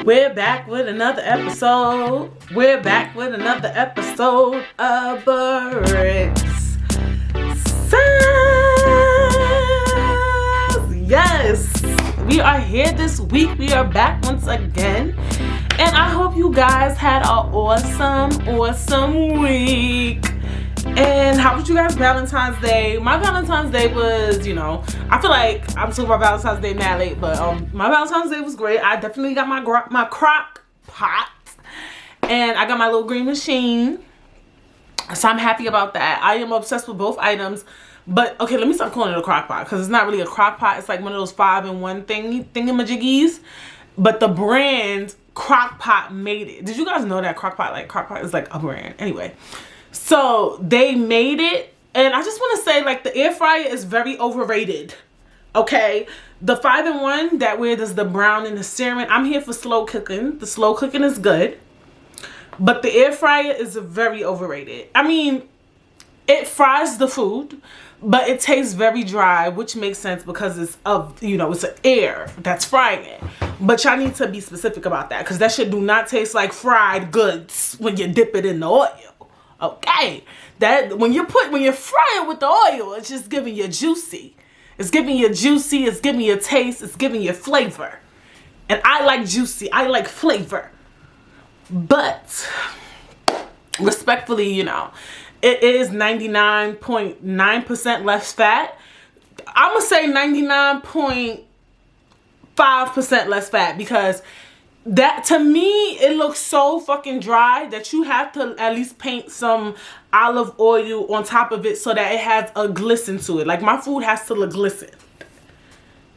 We're back with another episode. We're back with another episode of Britt Says. Yes, we are here this week. We are back once again. And I hope you guys had an awesome week. And how was you guys' Valentine's Day? My Valentine's Day was, I feel like I'm talking about Valentine's Day mad late, but my Valentine's Day was great. I definitely got my crock pot, and I got my little green machine. So I'm happy about that. I am obsessed with both items. But okay, let me stop calling it a crock pot, because it's not really a crock pot. It's like one of those 5-in-1 thingamajiggies. But the brand Crock Pot made it. Did you guys know that Crock Pot is like a brand? Anyway. So they made it, and I just want to say, like, the air fryer is very overrated. Okay, the 5-in-1 that where there's the brown and the searing. I'm here for slow cooking. The slow cooking is good, but the air fryer is very overrated. I mean, it fries the food, but it tastes very dry, which makes sense because it's it's an air that's frying it. But y'all need to be specific about that, because that shit do not taste like fried goods when you dip it in the oil. Okay, that when you fry it with the oil, it's just giving you juicy. It's giving you juicy. It's giving you taste. It's giving you flavor. And I like juicy. I like flavor. But respectfully, it is 99.9% less fat. I'm gonna say 99.5% less fat, because that, to me, it looks so fucking dry that you have to at least paint some olive oil on top of it so that it has a glisten to it. Like, my food has to look glisten.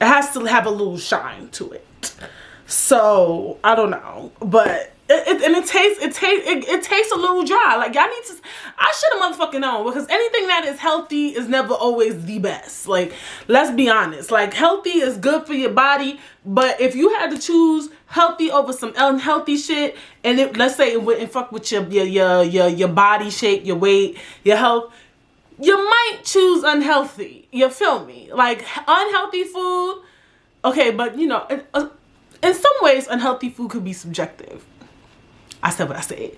It has to have a little shine to it. So I don't know, but it tastes a little dry. Like, y'all need to. I should have motherfucking known, because anything that is healthy is never always the best. Like, let's be honest. Like, healthy is good for your body, but if you had to choose healthy over some unhealthy shit, and let's say it wouldn't fuck with your body shape, your weight, your health, you might choose unhealthy. You feel me? Like, unhealthy food. Okay, but in some ways, unhealthy food could be subjective. I said what I said.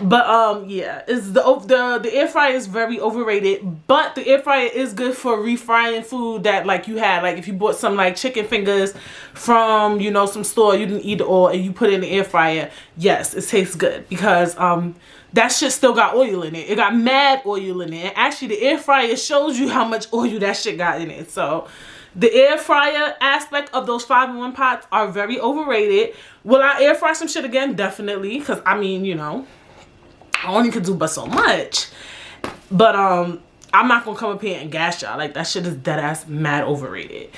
But yeah, it's the air fryer is very overrated, but the air fryer is good for refrying food that, like, you had, like, if you bought some, like, chicken fingers from some store you didn't eat it all, and you put it in the air fryer. Yes, it tastes good, because that shit still got oil in it. It got mad oil in it. And actually, the air fryer shows you how much oil that shit got in it. So the air fryer aspect of those 5-in-1 pots are very overrated. Will I air fry some shit again? Definitely. Because, I mean, I only could do but so much. But I'm not going to come up here and gas y'all. Like, that shit is dead ass mad overrated.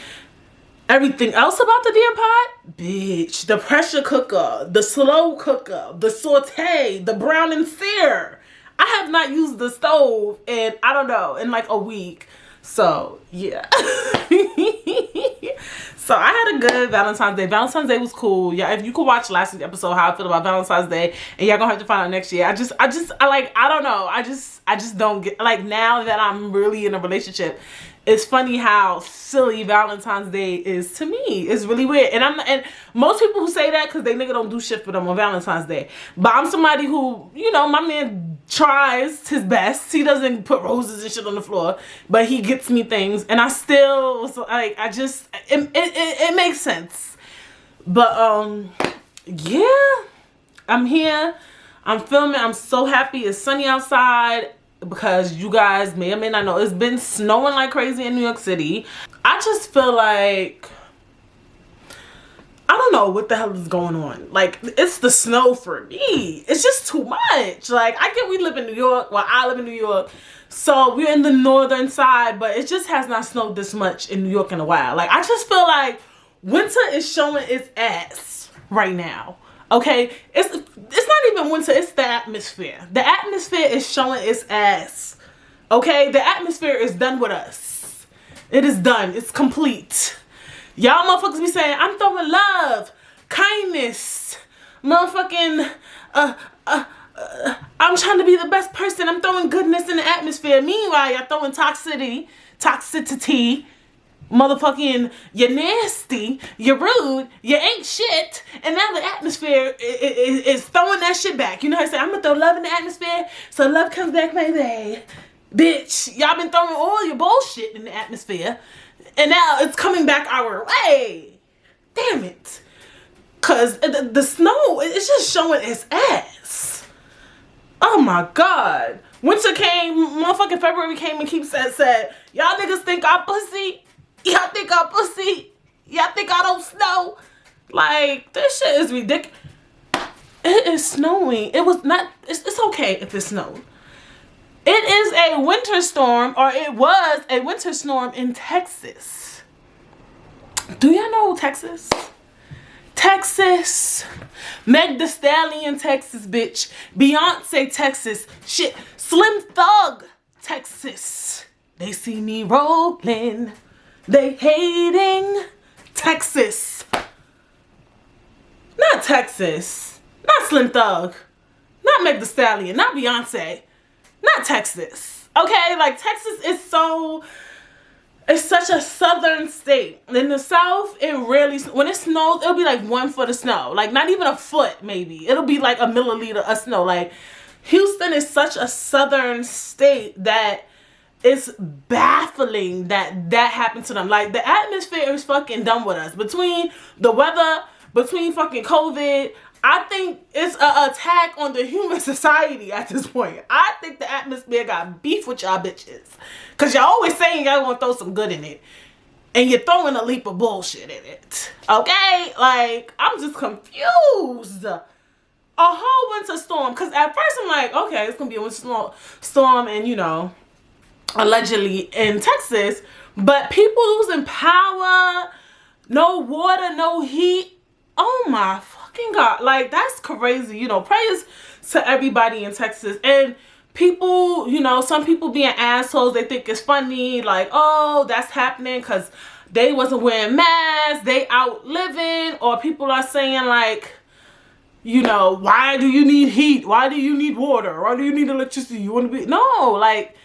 Everything else about the damn pot? Bitch. The pressure cooker. The slow cooker. The saute. The brown and sear. I have not used the stove in, I don't know, in like a week. So, yeah. So, I had a good Valentine's Day. Valentine's Day was cool. Yeah, if you could watch last week's episode, how I feel about Valentine's Day, and y'all gonna have to find out next year. I don't know. I just don't get, like, now that I'm really in a relationship, it's funny how silly Valentine's Day is to me. It's really weird. And most people who say that because they nigga don't do shit for them on Valentine's Day. But I'm somebody who, my man tries his best. He doesn't put roses and shit on the floor, but he gets me things. And I still, like, it makes sense. But, yeah, I'm here. I'm filming. I'm so happy. It's sunny outside. Because you guys may or may not know, it's been snowing like crazy in New York City. I just feel like, I don't know what the hell is going on. Like, it's the snow for me. It's just too much. Like, I get we live in New York. Well, I live in New York. So we're in the northern side, but it just has not snowed this much in New York in a while. Like, I just feel like winter is showing its ass right now. Okay, it's not even winter, it's the atmosphere. The atmosphere is showing its ass. Okay, the atmosphere is done with us. It is done. It's complete. Y'all motherfuckers be saying, I'm throwing love, kindness, motherfucking, I'm trying to be the best person. I'm throwing goodness in the atmosphere. Meanwhile, y'all throwing toxicity motherfucking, you're nasty, you're rude, you ain't shit, and now the atmosphere is throwing that shit back. You know how I say, I'm gonna throw love in the atmosphere, so love comes back my way. Bitch, y'all been throwing all your bullshit in the atmosphere, and now it's coming back our way. Damn it. Cause the snow, it's just showing its ass. Oh my God. Winter came, motherfucking February came and said, y'all niggas think I pussy? Y'all think I pussy? Y'all think I don't snow? Like, this shit is ridiculous. It is snowing. It was not, it's okay if it snowed. It is a winter storm, or it was a winter storm in Texas. Do y'all know Texas? Texas. Meg Thee Stallion, Texas, bitch. Beyonce, Texas. Shit. Slim Thug, Texas. They see me rolling. They hating. Texas. Not Texas. Not Slim Thug. Not Meg Thee Stallion. Not Beyonce. Not Texas. Okay? Like, Texas is so... It's such a southern state. In the South, it rarely... When it snows, it'll be like 1 foot of snow. Like, not even a foot, maybe. It'll be like a milliliter of snow. Like, Houston is such a southern state that it's baffling that that happened to them. Like, the atmosphere is fucking done with us. Between the weather, between fucking COVID... I think it's an attack on the human society at this point. I think the atmosphere got beef with y'all bitches. Because y'all always saying y'all gonna throw some good in it. And you're throwing a leap of bullshit in it. Okay? Like, I'm just confused. A whole winter storm. Because at first I'm like, okay, it's gonna be a winter storm and, you know, allegedly in Texas. But people losing power, no water, no heat. Oh my fucking God. Like, that's crazy. You know, prayers to everybody in Texas. And people, you know, some people being assholes, they think it's funny. Like, oh, that's happening because they wasn't wearing masks. They out living. Or people are saying like, you know, why do you need heat? Why do you need water? Why do you need electricity? You want to be... No, like,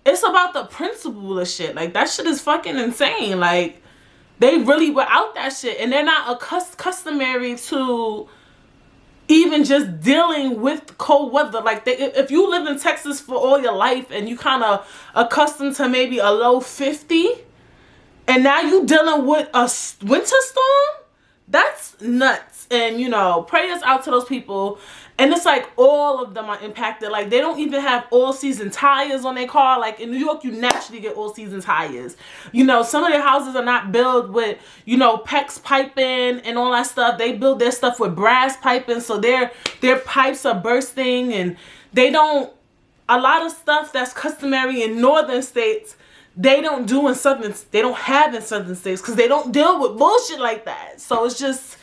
it's about the principle of shit. Like, that shit is fucking insane. Like, they really were out that shit, and they're not customary to even just dealing with cold weather. Like, if you live in Texas for all your life and you kind of accustomed to maybe a low 50, and now you dealing with a winter storm, that's nuts. And, you know, prayers out to those people. And it's like all of them are impacted. Like, they don't even have all-season tires on their car. Like, in New York, you naturally get all-season tires. You know, some of their houses are not built with, you know, PEX piping and all that stuff. They build their stuff with brass piping. So their pipes are bursting. And they don't... A lot of stuff that's customary in northern states, they don't do in southern... They don't have in southern states because they don't deal with bullshit like that. So it's just...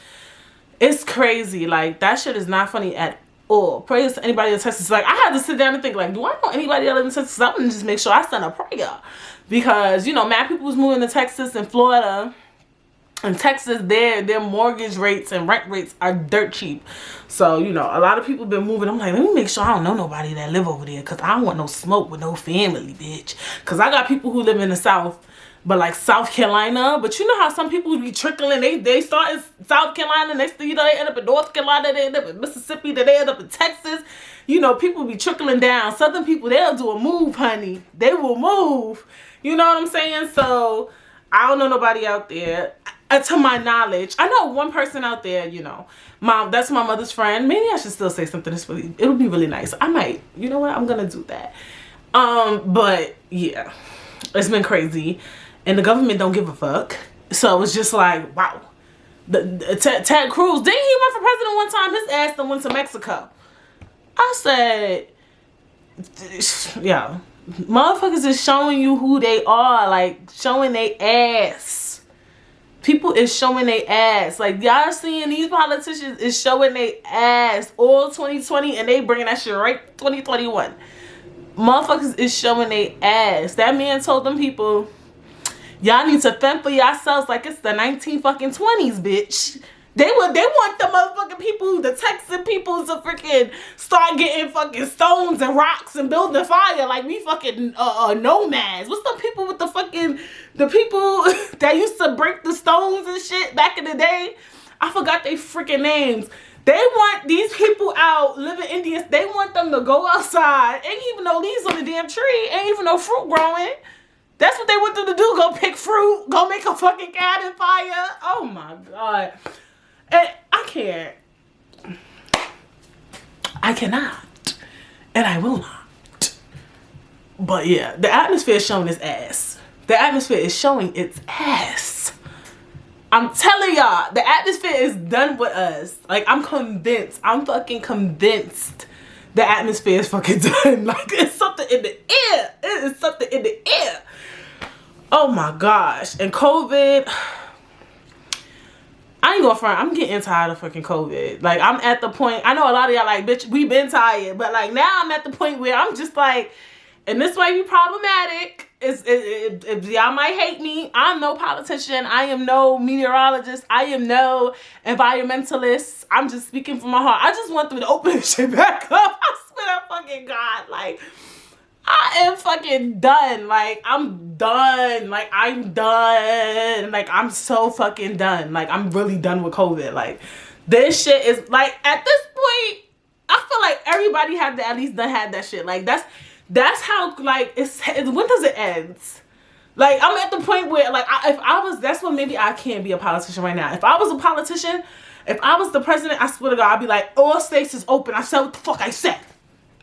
It's crazy. Like, that shit is not funny at all. Prayers to anybody in Texas. Like, I had to sit down and think, like, do I know anybody that lives in Texas? I'm going to just make sure I send a prayer. Because, you know, mad people was moving to Texas and Florida. In Texas, their mortgage rates and rent rates are dirt cheap. So, you know, a lot of people been moving. I'm like, let me make sure I don't know nobody that live over there. Because I don't want no smoke with no family, bitch. Because I got people who live in the South. But like South Carolina, but you know how some people be trickling, they start in South Carolina, next thing you know, they end up in North Carolina, they end up in Mississippi, then they end up in Texas. You know, people be trickling down. Southern people, they'll do a move, honey. They will move. You know what I'm saying? So, I don't know nobody out there. To my knowledge, I know one person out there, you know. That's my mother's friend. Maybe I should still say something that's really, it'll be really nice. I might. You know what? I'm gonna do that. But yeah. It's been crazy. And the government don't give a fuck. So it's just like, wow. Ted Cruz, didn't he run for president one time? His ass done went to Mexico. I said, yeah, motherfuckers is showing you who they are. Like, showing they ass. People is showing they ass. Like, y'all seeing these politicians is showing they ass all 2020 and they bringing that shit right 2021. Motherfuckers is showing they ass. That man told them people, y'all need to fend for yourselves like it's the 19 fucking 20s, bitch. They want the motherfucking people, the Texan people, to freaking start getting fucking stones and rocks and building a fire like we fucking nomads. What's the people with the people that used to break the stones and shit back in the day? I forgot they freaking names. They want these people out living Indians. They want them to go outside. Ain't even no leaves on the damn tree. Ain't even no fruit growing. That's what they want them to do. Go pick fruit. Go make a fucking cabin fire. Oh my God. And I can't. I cannot. And I will not. But yeah, the atmosphere is showing its ass. The atmosphere is showing its ass. I'm telling y'all, the atmosphere is done with us. Like, I'm convinced. I'm fucking convinced the atmosphere is fucking done. Like, it's something in the air. It is something in the air. Oh my gosh. And COVID, I ain't gonna front. I'm getting tired of fucking COVID. Like, I'm at the point, I know a lot of y'all like, bitch, we been tired. But like, now I'm at the point where I'm just like, and this might be problematic. If y'all might hate me, I'm no politician. I am no meteorologist. I am no environmentalist. I'm just speaking from my heart. I just want them to open this shit back up. I swear to fucking God. Like, I am fucking done. Like, I'm done. Like, I'm done. Like, I'm so fucking done. Like, I'm really done with COVID. Like, this shit is, like, at this point, I feel like everybody had to at least done had that shit. Like, that's how, like, when does it end? Like, I'm at the point where, like, that's what maybe I can't be a politician right now. If I was a politician, if I was the president, I swear to God, I'd be like, all states is open. I said what the fuck I said.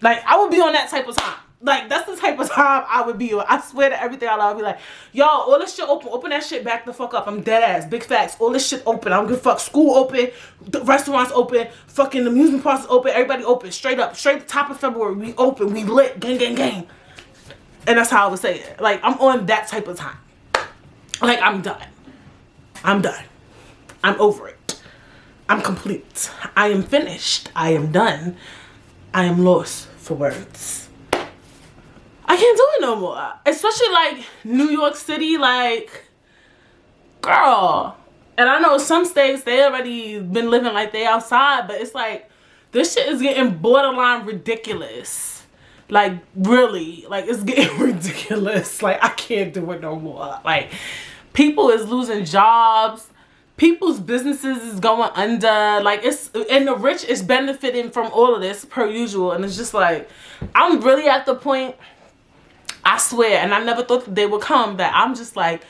Like, I would be on that type of time. Like, that's the type of time I would be on. I swear to everything I love. I'd be like, y'all, all this shit open. Open that shit back the fuck up. I'm dead ass. Big facts. All this shit open. I don't give a fuck. School open. The restaurants open. Fucking amusement parks open. Everybody open. Straight up. Straight top of February. We open. We lit. Gang, gang, gang. And that's how I would say it. Like, I'm on that type of time. Like, I'm done. I'm done. I'm over it. I'm complete. I am finished. I am done. I am lost for words. I can't do it no more. Especially like New York City, like, girl. And I know some states, they already been living like they outside, but it's like, this shit is getting borderline ridiculous. Like, really. Like, it's getting ridiculous. Like, I can't do it no more. Like, people is losing jobs. People's businesses is going under. Like, and the rich is benefiting from all of this per usual. And it's just like, I'm really at the point, I swear, and I never thought that they would come, that I'm just like,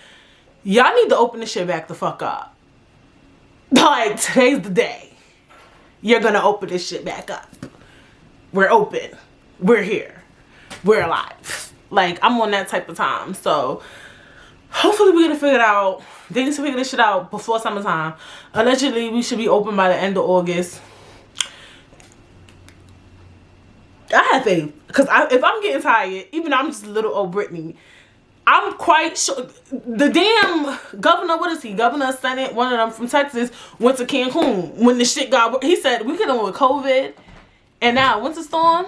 y'all need to open this shit back the fuck up. Like, today's the day. You're gonna open this shit back up. We're open. We're here. We're alive. Like, I'm on that type of time. So, hopefully we're gonna figure it out. They need to figure this shit out before summertime. Allegedly, we should be open by the end of August. I have faith. Because if I'm getting tired, even though I'm just a little old Brittany, I'm quite sure the damn governor, what is he? Governor, Senate, one of them from Texas, went to Cancun when the shit got, he said, we could have with COVID and now winter storm.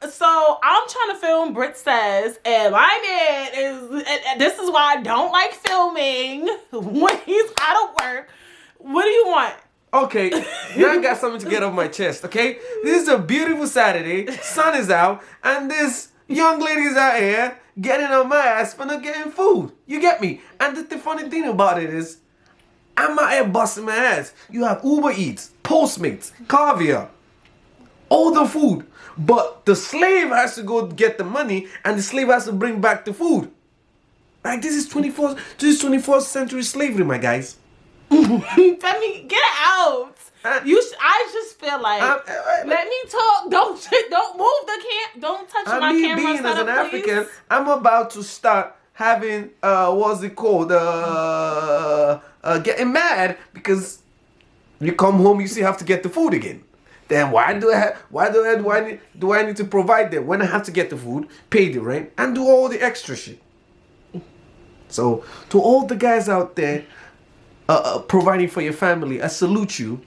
So I'm trying to film Britt Says, and my man is, and this is why I don't like filming when he's out of work. What do you want? Okay, now I got something to get off my chest, okay? This is a beautiful Saturday, sun is out, and this young lady's out here getting on my ass for not getting food. You get me? And the funny thing about it is, I'm out here busting my ass. You have Uber Eats, Postmates, Caviar, all the food. But the slave has to go get the money, and the slave has to bring back the food. Like, this is 24th century slavery, my guys. Femi, get out. I just feel like, let me talk. Don't move the don't touch my camera. Me being as an African, I'm about to start having what's it called? Getting mad because you come home, you still have to get the food again. Then why do I need to provide them when I have to get the food, pay the rent, and do all the extra shit? So to all the guys out there providing for your family, I salute you.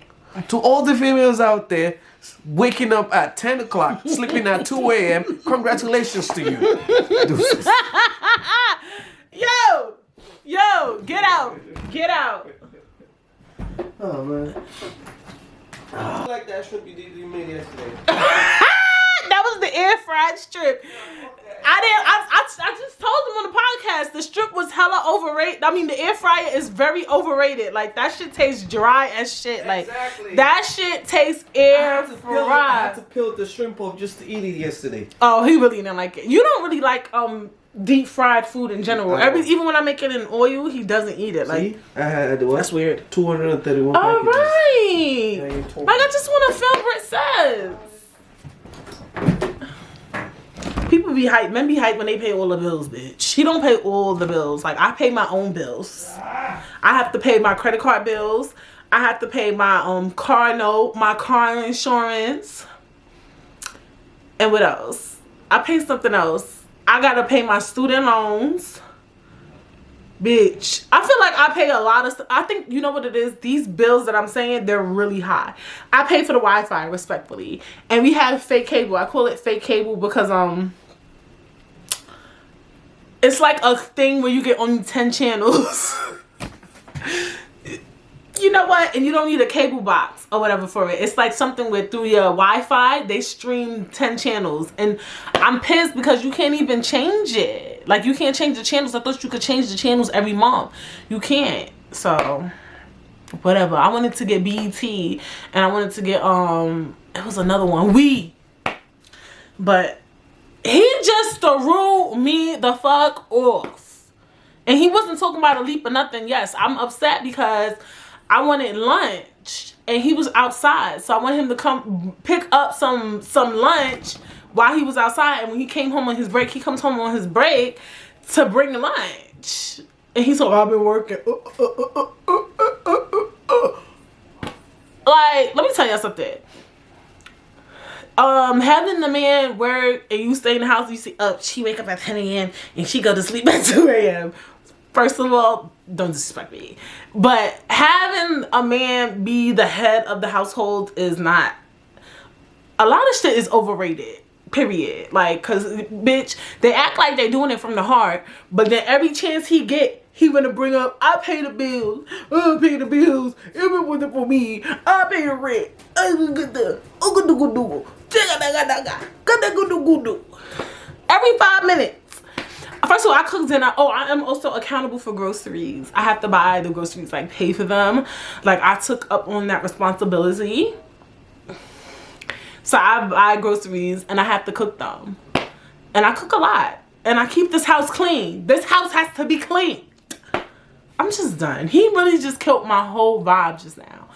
To all the females out there waking up at 10 o'clock, sleeping at 2 a.m., congratulations to you. Yo, get out. Oh man. I like that shrimp you made yesterday. That was the air fried strip. I just told them on the podcast the strip was hella overrated. I mean, the air fryer is very overrated. Like, that shit tastes dry as shit. Like, exactly. That shit tastes air fried. I had to peel the shrimp off just to eat it yesterday. Oh, he really didn't like it. You don't really like deep fried food in general. Even when I make it in oil, he doesn't eat it. Like, I had what? That's weird. 231 All packages. right. Like, I just want to film Britt Says. People be hyped. Men be hyped when they pay all the bills, bitch. He don't pay all the bills. Like, I pay my own bills. I have to pay my credit card bills. I have to pay my car note, my car insurance. And what else? I pay something else. I gotta pay my student loans. Bitch, I feel like I pay a lot of stuff. I think, you know what it is? These bills that I'm saying, they're really high. I pay for the Wi-Fi, respectfully. And we have fake cable. I call it fake cable because, it's like a thing where you get only 10 channels. You know what? And you don't need a cable box or whatever for it. It's like something where through your Wi-Fi, they stream 10 channels. And I'm pissed because you can't even change it. Like, you can't change the channels. I thought you could change the channels every month. You can't. So, whatever. I wanted to get BET. And I wanted to get, it was another one. But he just threw me the fuck off. And he wasn't talking about a leap or nothing. Yes, I'm upset because I wanted lunch and he was outside. So I wanted him to come pick up some lunch while he was outside. And when he came home on his break, he comes home on his break to bring lunch. And he's like, I've been working. Like, let me tell you something. Having the man work and you stay in the house, you see, she wake up at 10 a.m. and she go to sleep at 2 a.m. First of all, don't disrespect me. But having a man be the head of the household is not... A lot of shit is overrated. Period. Like, cause, bitch, they act like they doing it from the heart, but then every chance he get, he wanna bring up, I pay the bills. I pay the bills. It wasn't for me. I pay the rent. Every 5 minutes. First of all, I cook dinner. Oh, I am also accountable for groceries. I have to buy the groceries, like pay for them. Like, I took up on that responsibility. So I buy groceries and I have to cook them. And I cook a lot. And I keep this house clean. This house has to be clean. I'm just done. He really just killed my whole vibe just now.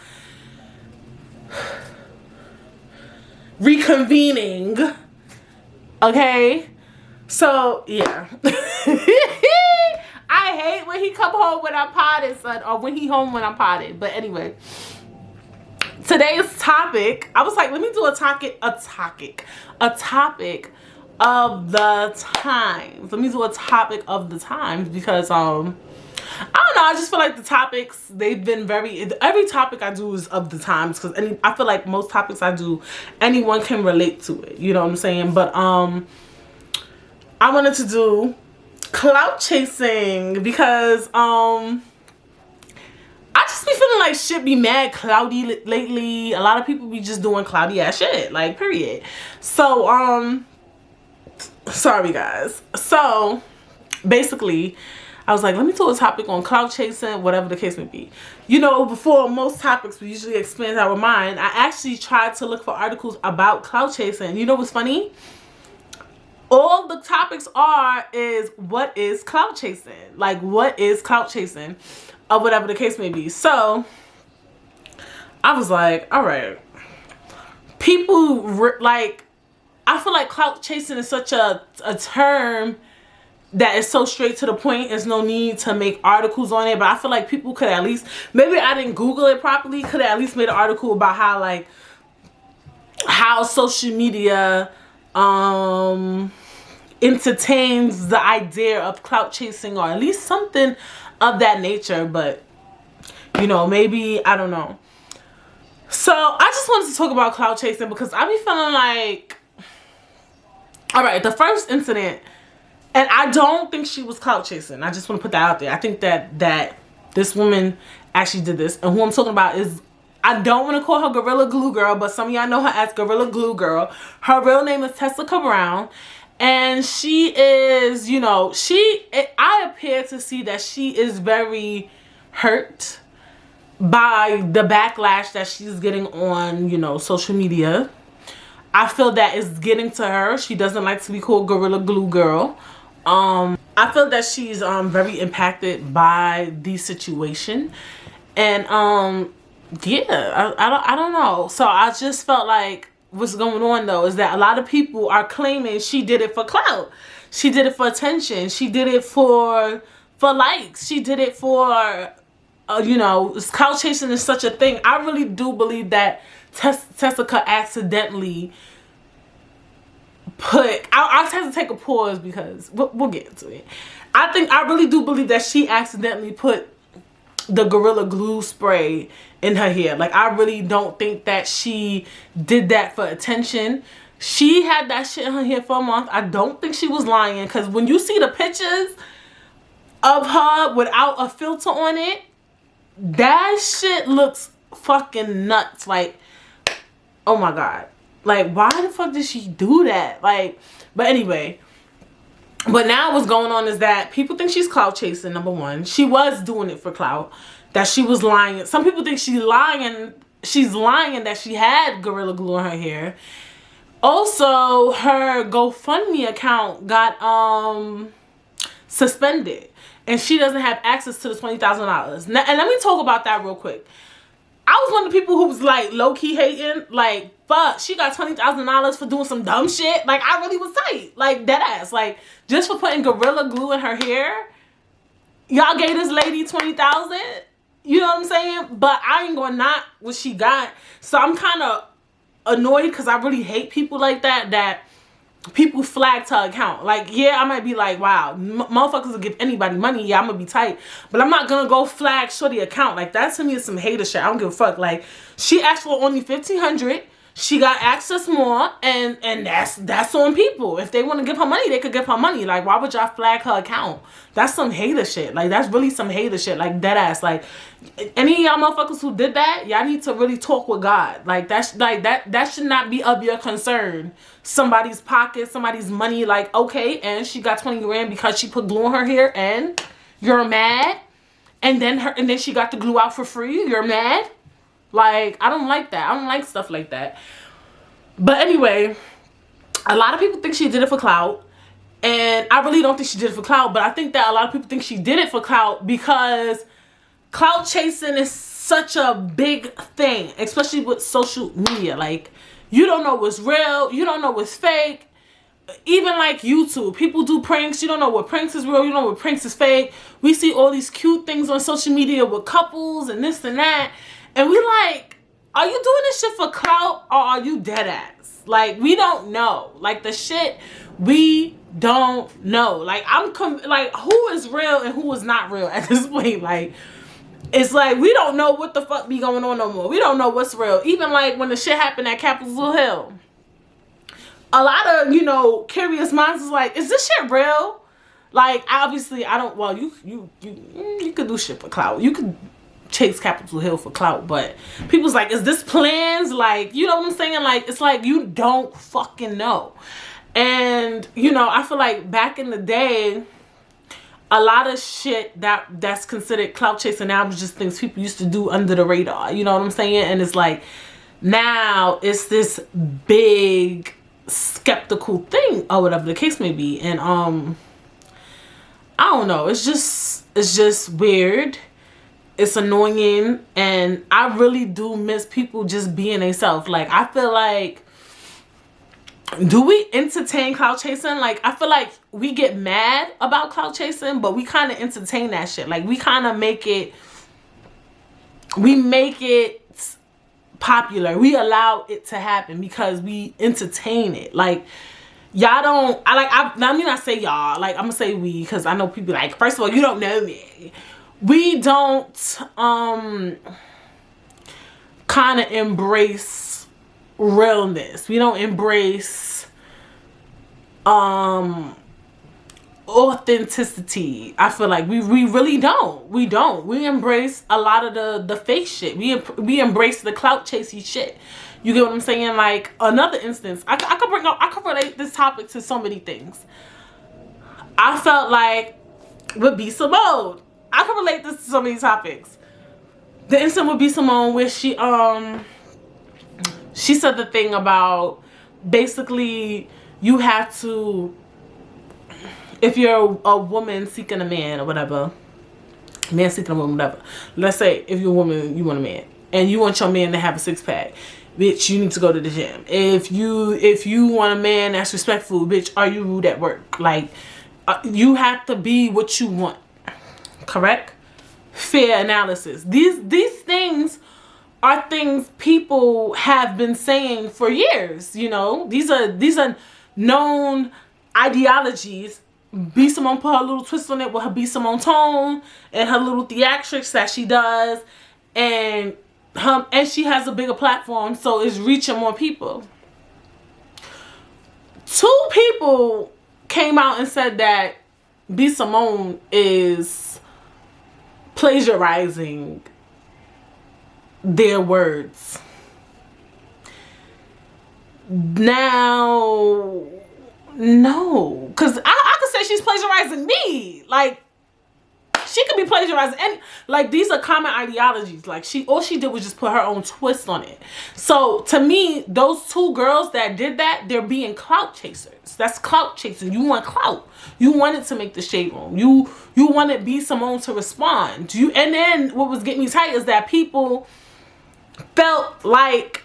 Reconvening. Okay? So, yeah. I hate when he come home when I'm potted, son. Or when he home when I'm potted. But anyway. Today's topic, I was like, let me do a topic of the times. Let me do a topic of the times because, I don't know, I just feel like the topics, they've been every topic I do is of the times because I feel like most topics I do, anyone can relate to it. You know what I'm saying? But, I wanted to do clout chasing because, I just be feeling like shit be mad cloudy lately. A lot of people be just doing cloudy ass shit, like, period. So, sorry guys. So, basically, I was like, let me do a topic on clout chasing, whatever the case may be. You know, before most topics we usually expand our mind, I actually tried to look for articles about clout chasing. You know what's funny? All the topics is what is clout chasing? Like, what is clout chasing? Or whatever the case may be. So, I was like, all right. People, like, I feel like clout chasing is such a term that is so straight to the point. There's no need to make articles on it. But I feel like people could at least, maybe I didn't Google it properly, could have at least made an article about how, like, how social media entertains the idea of clout chasing, or at least something of that nature. But, you know, maybe, I don't know. So I just wanted to talk about clout chasing because I be feeling like, all right, the first incident, and I don't think she was clout chasing. I just want to put that out there. I think that this woman actually did this. And who I'm talking about is, I don't want to call her Gorilla Glue Girl, but some of y'all know her as Gorilla Glue Girl. Her real name is Tessica Brown. And she is, you know, I appear to see that she is very hurt by the backlash that she's getting on, you know, social media. I feel that it's getting to her. She doesn't like to be called Gorilla Glue Girl. I feel that she's very impacted by the situation. And yeah, I don't know. So I just felt like what's going on though is that a lot of people are claiming she did it for clout. She did it for attention. She did it for likes. She did it for you know, clout chasing is such a thing. I really do believe that Tessica accidentally put, I'll have to take a pause because we'll get into it. I really do believe that she accidentally put the Gorilla Glue spray in her hair. Like, I really don't think that she did that for attention. She had that shit in her hair for a month. I don't think she was lying, because when you see the pictures of her without a filter on it, that shit looks fucking nuts. Like, oh my god. Like, why the fuck did she do that? Like, but anyway. But now what's going on is that people think she's clout chasing, number one. She was doing it for clout. That she was lying. Some people think she's lying that she had Gorilla Glue in her hair. Also, her GoFundMe account got suspended. And she doesn't have access to the $20,000. And let me talk about that real quick. I was one of the people who was like low-key hating. Like, fuck, she got $20,000 for doing some dumb shit. Like, I really was tight. Like, dead ass. Like, just for putting Gorilla Glue in her hair. Y'all gave this lady $20,000. You know what I'm saying? But I ain't gonna knock what she got. So I'm kind of annoyed because I really hate people like that people flagged her account. Like, yeah, I might be like, wow, motherfuckers will give anybody money. Yeah, I'm gonna be tight. But I'm not gonna go flag shorty account. Like, that to me is some hater shit. I don't give a fuck. Like, she asked for only $1,500. She got access more, and that's on people. If they want to give her money, they could give her money. Like, why would y'all flag her account? That's some hater shit. Like, that's really some hater shit. Like, dead ass. Like, any of y'all motherfuckers who did that, y'all need to really talk with God. Like, that should not be of your concern. Somebody's pocket, somebody's money. Like, okay, and she got 20 grand because she put glue in her hair, and you're mad. And then she got the glue out for free. You're mad. Like, I don't like that. I don't like stuff like that. But anyway, a lot of people think she did it for clout. And I really don't think she did it for clout. But I think that a lot of people think she did it for clout because clout chasing is such a big thing. Especially with social media. Like, you don't know what's real. You don't know what's fake. Even like YouTube. People do pranks. You don't know what pranks is real. You don't know what pranks is fake. We see all these cute things on social media with couples and this and that. And we like, are you doing this shit for clout or are you dead ass? Like, we don't know. Like, the shit, we don't know. Like, like, who is real and who is not real at this point? Like, it's like, we don't know what the fuck be going on no more. We don't know what's real. Even like when the shit happened at Capitol Hill. A lot of, you know, curious minds is like, is this shit real? Like, obviously, I don't, well, you could do shit for clout. You could chase Capitol Hill for clout, but people's like, is this plans? Like, you know what I'm saying? Like, it's like, you don't fucking know. And, you know, I feel like back in the day, a lot of shit that's considered clout chasing now was just things people used to do under the radar. You know what I'm saying? And it's like, now it's this big skeptical thing or whatever the case may be. And I don't know, it's just weird. It's annoying, and I really do miss people just being themselves. Like, I feel like, do we entertain clout chasing? Like, I feel like we get mad about clout chasing, but we kind of entertain that shit. Like, we kind of make it popular. We allow it to happen because we entertain it. Like, y'all don't, let me not say y'all. Like, I'm gonna say we, because I know people like, first of all, you don't know me. We don't kind of embrace realness. We don't embrace authenticity. I feel like we really don't. We embrace a lot of the fake shit. We embrace the clout chasey shit. You get what I'm saying? Like, another instance, I could relate this topic to so many things. I felt like with B Simone, I could relate this to so many topics. The incident with B Simone where she said the thing about basically you have to, if you're a woman seeking a man or whatever, man seeking a woman, whatever. Let's say if you're a woman, you want a man, and you want your man to have a six-pack, bitch, you need to go to the gym. If you want a man that's respectful, bitch, are you rude at work? Like, you have to be what you want. Correct? Fair analysis. These things are things people have been saying for years. You know, these are known ideologies. B Simone put her little twist on it with her B Simone tone and her little theatrics that she does, and she has a bigger platform, so it's reaching more people. Two people came out and said that B Simone is plagiarizing their words. Now, no, because I could say she's plagiarizing me. Like, she could be plagiarizing, and like, these are common ideologies. Like, all she did was just put her own twist on it. So to me, those two girls that did that, they're being clout chasers. That's clout chasing. You want clout. You wanted to make the shade room. You wanted B Simone to respond. And then what was getting me tight is that people felt like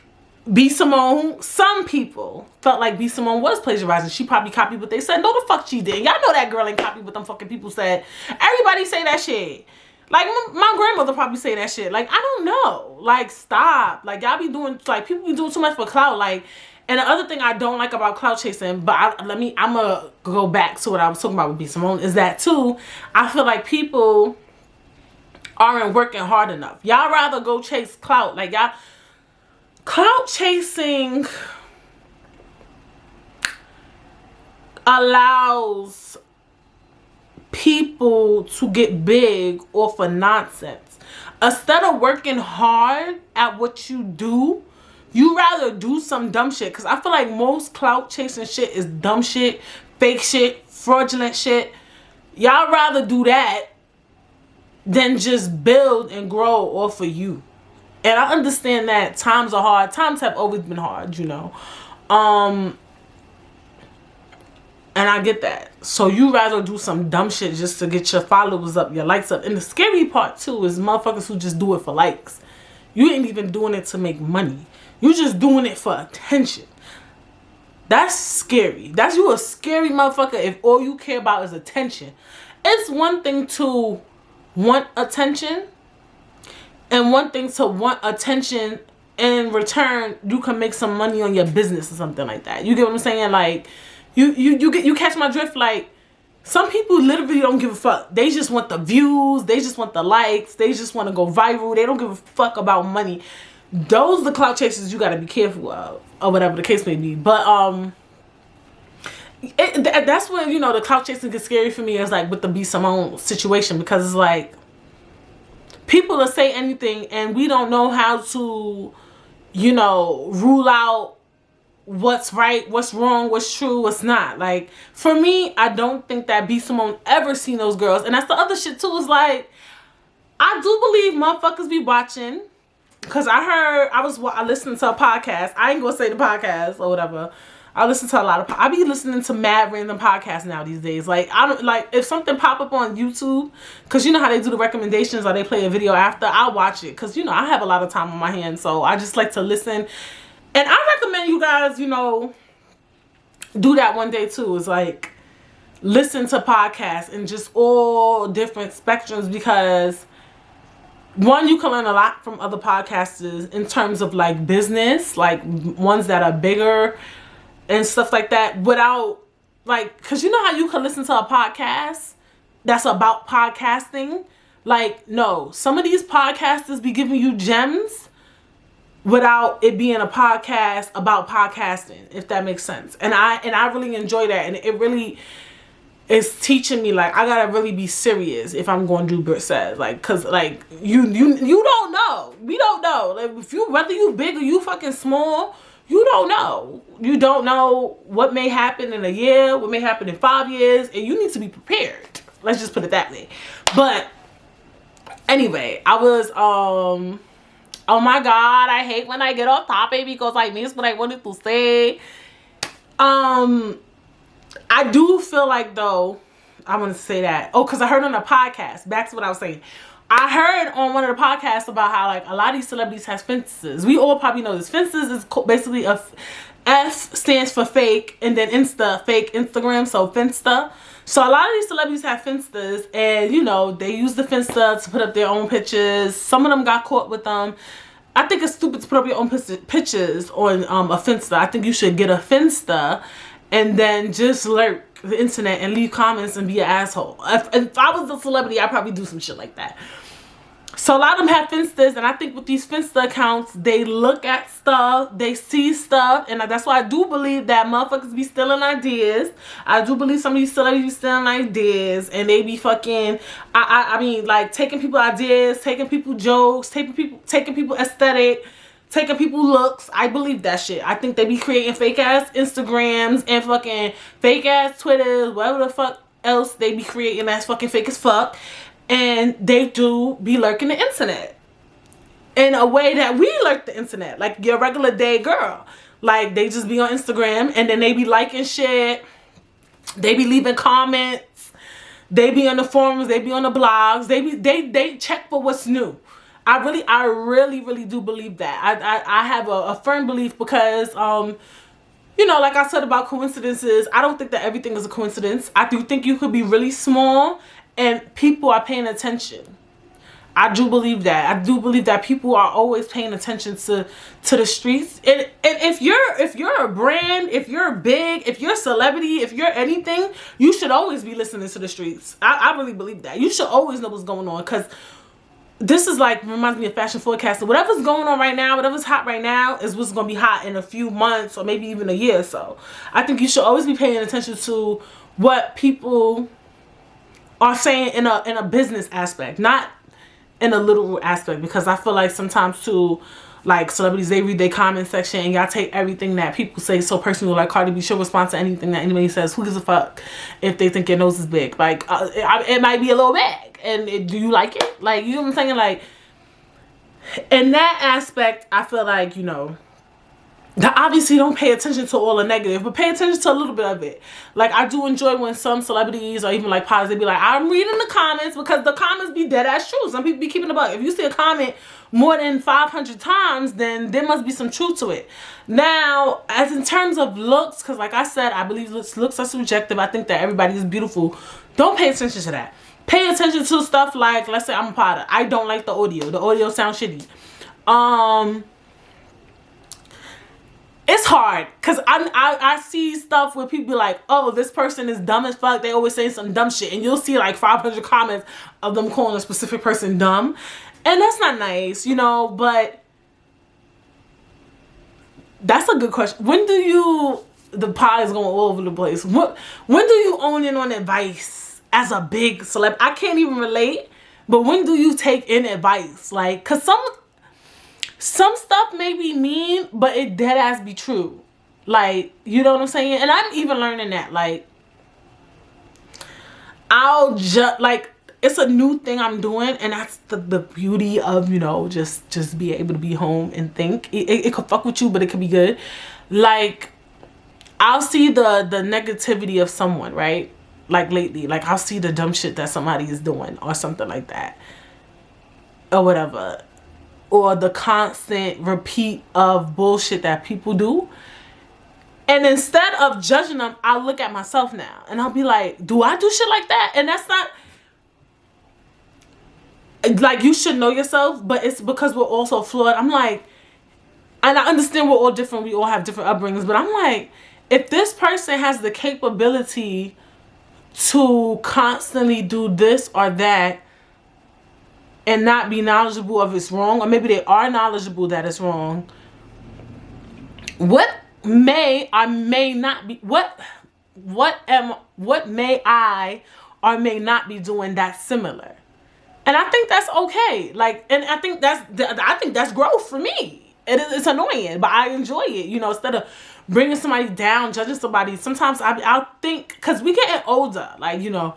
B Simone, some people felt like B Simone was plagiarizing. She probably copied what they said. No, the fuck she did. Y'all know that girl ain't copied what them fucking people said. Everybody say that shit. Like, my grandmother probably say that shit. Like, I don't know. Like, stop. Like, y'all be doing, like, people be doing too much for clout. Like, and the other thing I don't like about clout chasing, but I'm gonna go back to what I was talking about with B Simone, is that too, I feel like people aren't working hard enough. Y'all rather go chase clout. Like, y'all, clout chasing allows people to get big off of nonsense. Instead of working hard at what you do, you rather do some dumb shit. Because I feel like most clout chasing shit is dumb shit, fake shit, fraudulent shit. Y'all rather do that than just build and grow off of you. And I understand that times are hard. Times have always been hard, you know. And I get that. So you rather do some dumb shit just to get your followers up, your likes up. And the scary part too is motherfuckers who just do it for likes. You ain't even doing it to make money. You just doing it for attention. That's scary. That's, you a scary motherfucker if all you care about is attention. It's one thing to want attention, and one thing to want attention in return you can make some money on your business or something like that. You get what I'm saying? Like, you catch my drift. Like, some people literally don't give a fuck. They just want the views, they just want the likes, they just want to go viral. They don't give a fuck about money. Those are the clout chasers you got to be careful of, or whatever the case may be. But that's where, you know, the clout chasing gets scary for me, is like with the B Simone situation, because it's like people will say anything and we don't know how to, you know, rule out what's right, what's wrong, what's true, what's not. Like, for me, I don't think that B Simone ever seen those girls. And that's the other shit too, is like, I do believe motherfuckers be watching, because I listened to a podcast. I ain't gonna say the podcast or whatever. I listen to a lot of, I be listening to mad random podcasts now these days. Like, I don't, like, if something pop up on YouTube, because you know how they do the recommendations or they play a video after, I'll watch it. Because, you know, I have a lot of time on my hands, so I just like to listen. And I recommend you guys, you know, do that one day too. Is like, listen to podcasts and just all different spectrums, because one, you can learn a lot from other podcasters in terms of like business, like ones that are bigger and stuff like that, without, like, because you know how you can listen to a podcast that's about podcasting? Like, no, some of these podcasters be giving you gems without it being a podcast about podcasting, if that makes sense. And I really enjoy that, and it it's teaching me like I gotta really be serious if I'm going to do Britt Says, like, cause like you don't know, we don't know, like if you, whether you big or you fucking small, you don't know what may happen in a year, what may happen in 5 years, and you need to be prepared. Let's just put it that way. But anyway, I was oh my god, I hate when I get off topic because I miss what I wanted to say. I do feel like, though, I want to say that. Oh, because I heard on a podcast, back to what I was saying. I heard on one of the podcasts about how, like, a lot of these celebrities has fences. We all probably know this. Fences is basically a F stands for fake, and then Insta, fake Instagram, so Finsta. So a lot of these celebrities have Finstas, and, you know, they use the Finsta to put up their own pictures. Some of them got caught with them. I think it's stupid to put up your own pictures on a Finsta. I think you should get a Finsta and then just lurk the internet and leave comments and be an asshole. If I was a celebrity, I'd probably do some shit like that. So a lot of them have Finstas, and I think with these Finsta accounts, they look at stuff, they see stuff, and that's why I do believe that motherfuckers be stealing ideas. I do believe some of these celebrities be stealing ideas, and they be fucking, I mean, like, taking people ideas, taking people jokes, taking people aesthetic, taking people looks. I believe that shit. I think they be creating fake ass Instagrams and fucking fake ass Twitters, whatever the fuck else they be creating that's fucking fake as fuck. And they do be lurking the internet in a way that we lurk the internet, like your regular day girl. Like, they just be on Instagram and then they be liking shit, they be leaving comments, they be on the forums, they be on the blogs, they check for what's new. I really do believe that. I have a firm belief because you know, like I said about coincidences, I don't think that everything is a coincidence. I do think you could be really small and people are paying attention. I do believe that. I do believe that people are always paying attention to the streets. And if you're a brand, if you're big, if you're a celebrity, if you're anything, you should always be listening to the streets. I really believe that. You should always know what's going on, because this is like, reminds me of fashion forecasting. Whatever's going on right now, whatever's hot right now is what's going to be hot in a few months or maybe even a year or so. I think you should always be paying attention to what people are saying in a business aspect, not in a literal aspect, because I feel like sometimes too, like, celebrities, they read their comment section and y'all take everything that people say so personal. Like, Cardi B should respond to anything that anybody says. Who gives a fuck if they think your nose is big? Like, it might be a little big, and do you like it? Like, you know what I'm saying? Like, in that aspect, I feel like, you know, obviously don't pay attention to all the negative, but pay attention to a little bit of it. Like, I do enjoy when some celebrities or even like pods, they be like, I'm reading the comments, because the comments be dead ass true. Some people be keeping a buck. If you see a comment more than 500 times, then there must be some truth to it. Now, as in terms of looks, because like I said, I believe looks are subjective. I think that everybody is beautiful. Don't pay attention to that. Pay attention to stuff like, let's say I'm a potter. I don't like the audio. The audio sounds shitty. It's hard, because I see stuff where people be like, oh, this person is dumb as fuck. They always say some dumb shit. And you'll see like 500 comments of them calling a specific person dumb. And that's not nice, you know, but that's a good question. When do you, the pie is going all over the place. When do you own in on advice as a big celeb? I can't even relate, but when do you take in advice? Like, because some stuff may be mean, but it dead ass be true. Like, you know what I'm saying? And I'm even learning that. Like, I'll just, like, it's a new thing I'm doing, and that's the beauty of, you know, just be able to be home and think. It could fuck with you, but it could be good. Like, I'll see the negativity of someone, right? Like, lately, like, I'll see the dumb shit that somebody is doing or something like that, or whatever. Or the constant repeat of bullshit that people do. And instead of judging them, I'll look at myself now. And I'll be like, do I do shit like that? And that's not... Like, you should know yourself, but it's because we're also flawed. I'm like... And I understand we're all different. We all have different upbringings. But I'm like, if this person has the capability to constantly do this or that, and not be knowledgeable of it's wrong, or maybe they are knowledgeable that it's wrong, what may or may not be, what what may I or may not be doing that's similar? And I think that's okay. Like, and I think that's growth for me. It's annoying, but I enjoy it. You know, instead of bringing somebody down, judging somebody, sometimes I'll think, because we getting older. Like, you know,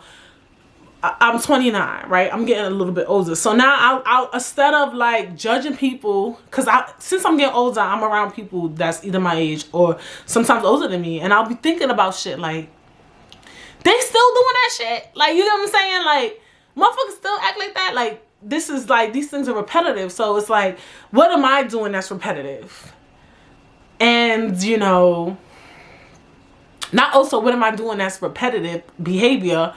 I'm 29, right? I'm getting a little bit older. So now I'll instead of like judging people, because since I'm getting older, I'm around people that's either my age or sometimes older than me. And I'll be thinking about shit like, they still doing that shit. Like, you know what I'm saying? Like, motherfuckers still act like that. Like, this is like, these things are repetitive. So it's like, what am I doing that's repetitive? And, you know, not also what am I doing that's repetitive behavior.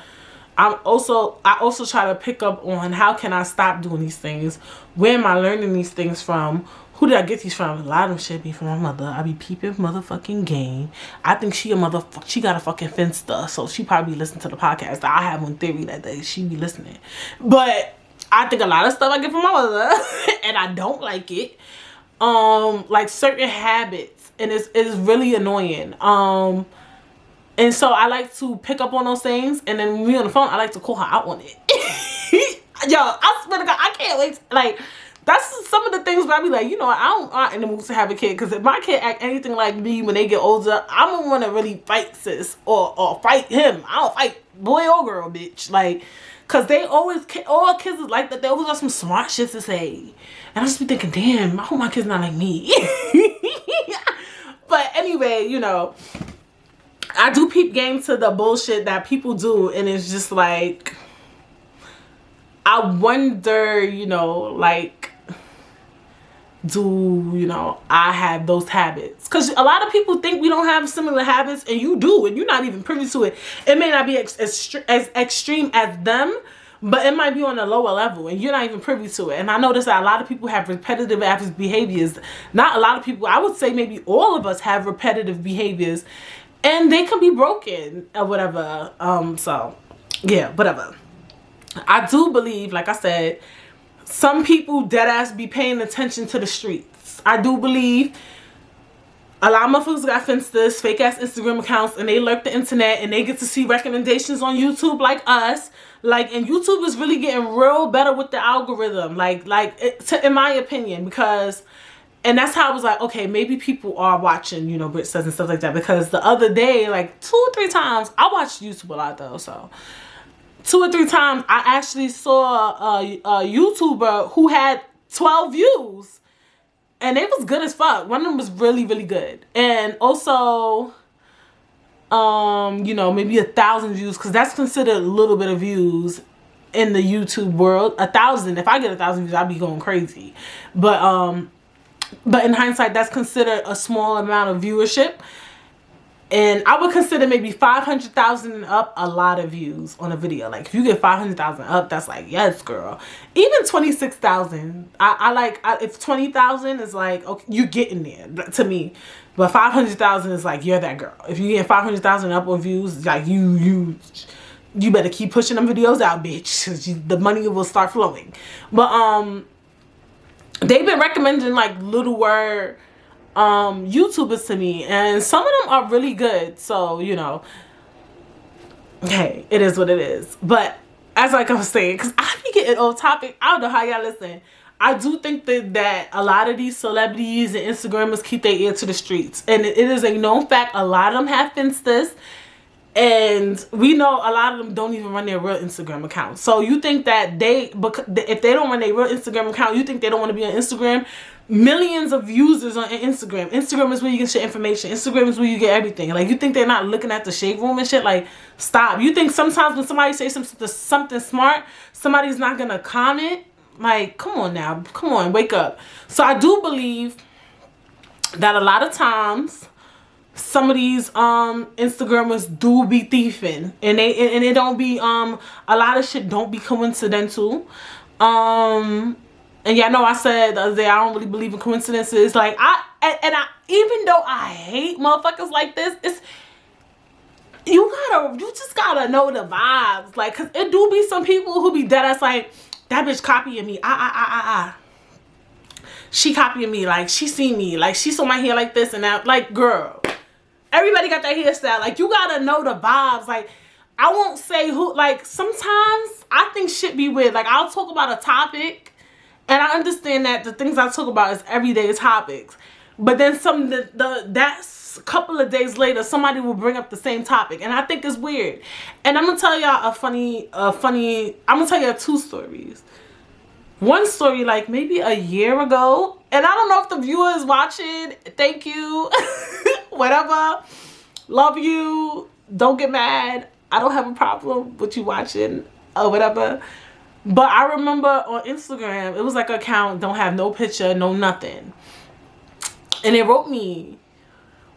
I also try to pick up on how can I stop doing these things? Where am I learning these things from? Who did I get these from? A lot of them should be from my mother. I be peeping motherfucking game. I think she got a fucking finster, so she probably listen to the podcast. I have one theory that she be listening. But I think a lot of stuff I get from my mother, and I don't like it. Like certain habits, and it's really annoying. And so I like to pick up on those things, and then when we on the phone, I like to call her out on it. Yo, I swear to God, I can't wait. Like, that's some of the things where I be like, you know, I'm not in the mood to have a kid, because if my kid act anything like me when they get older, I'm gonna want to really fight sis or fight him. I don't fight boy or girl, bitch. Like, because they always, all kids is like that. They always got some smart shit to say. And I just be thinking, damn, I hope my kid's not like me. But anyway, you know, I do peep game to the bullshit that people do, and it's just like, I wonder, you know, like, do, you know, I have those habits? Because a lot of people think we don't have similar habits, and you do, and you're not even privy to it. It may not be as extreme as them, but it might be on a lower level, and you're not even privy to it. And I notice that a lot of people have repetitive average behaviors. Not a lot of people, I would say maybe all of us have repetitive behaviors, and they can be broken or whatever. So yeah, whatever. I do believe, like I said, some people deadass be paying attention to the streets. I do believe a lot of motherfuckers got finsters, fake ass Instagram accounts, and they lurk the internet, and they get to see recommendations on YouTube like us. Like, and YouTube is really getting real better with the algorithm. In my opinion, because, and that's how I was like, okay, maybe people are watching, you know, Britt Says and stuff like that. Because the other day, like 2 or 3 times, I watched YouTube a lot though, so 2 or 3 times I actually saw a YouTuber who had 12 views, and it was good as fuck. One of them was really, really good. And also, you know, maybe 1,000 views, because that's considered a little bit of views in the YouTube world. 1,000, if I get 1,000 views, I'd be going crazy. But in hindsight, that's considered a small amount of viewership. And I would consider maybe 500,000 and up a lot of views on a video. Like, if you get 500,000 up, that's like, yes, girl. Even 26,000, I like, if 20,000 is like, okay, you're getting there to me. But 500,000 is like, you're that girl. If you get 500,000 up on views, like, you better keep pushing them videos out, bitch. 'Cause the money will start flowing. But they've been recommending like little word YouTubers to me, and some of them are really good. So, you know, hey, it is what it is. But as like I was saying, because I be getting off topic, I don't know how y'all listen. I do think that a lot of these celebrities and Instagrammers keep their ear to the streets, and it is a known fact. A lot of them have finsters, and we know a lot of them don't even run their real Instagram account. So you think that if they don't run their real Instagram account, you think they don't want to be on Instagram? Millions of users on Instagram. Instagram is where you get shit information. Instagram is where you get everything. Like, you think they're not looking at the shade room and shit? Like, stop. You think sometimes when somebody says something smart, somebody's not gonna comment? Like, come on now. Come on, wake up. So I do believe that a lot of times some of these Instagrammers do be thieving, and it don't be a lot of shit don't be coincidental. And yeah, I know I said the other day I don't really believe in coincidences. Like, I even though I hate motherfuckers like this, it's you just gotta know the vibes. Like, cause it do be some people who be dead ass like, that bitch copying me. She copying me. Like, she seen me. Like, she saw my hair like this and that. Like, girl, Everybody got that hairstyle. Like, you gotta know the vibes. Like, I won't say who. Like, sometimes I think shit be weird. Like, I'll talk about a topic, and I understand that the things I talk about is everyday topics. But then that's a couple of days later, somebody will bring up the same topic, and I think it's weird. And I'm gonna tell y'all I'm gonna tell y'all 2 stories. One story, like, maybe a year ago, and I don't know if the viewer is watching. Thank you. Whatever. Love you. Don't get mad. I don't have a problem with you watching or whatever. But I remember on Instagram, it was like an account, don't have no picture, no nothing. And it wrote me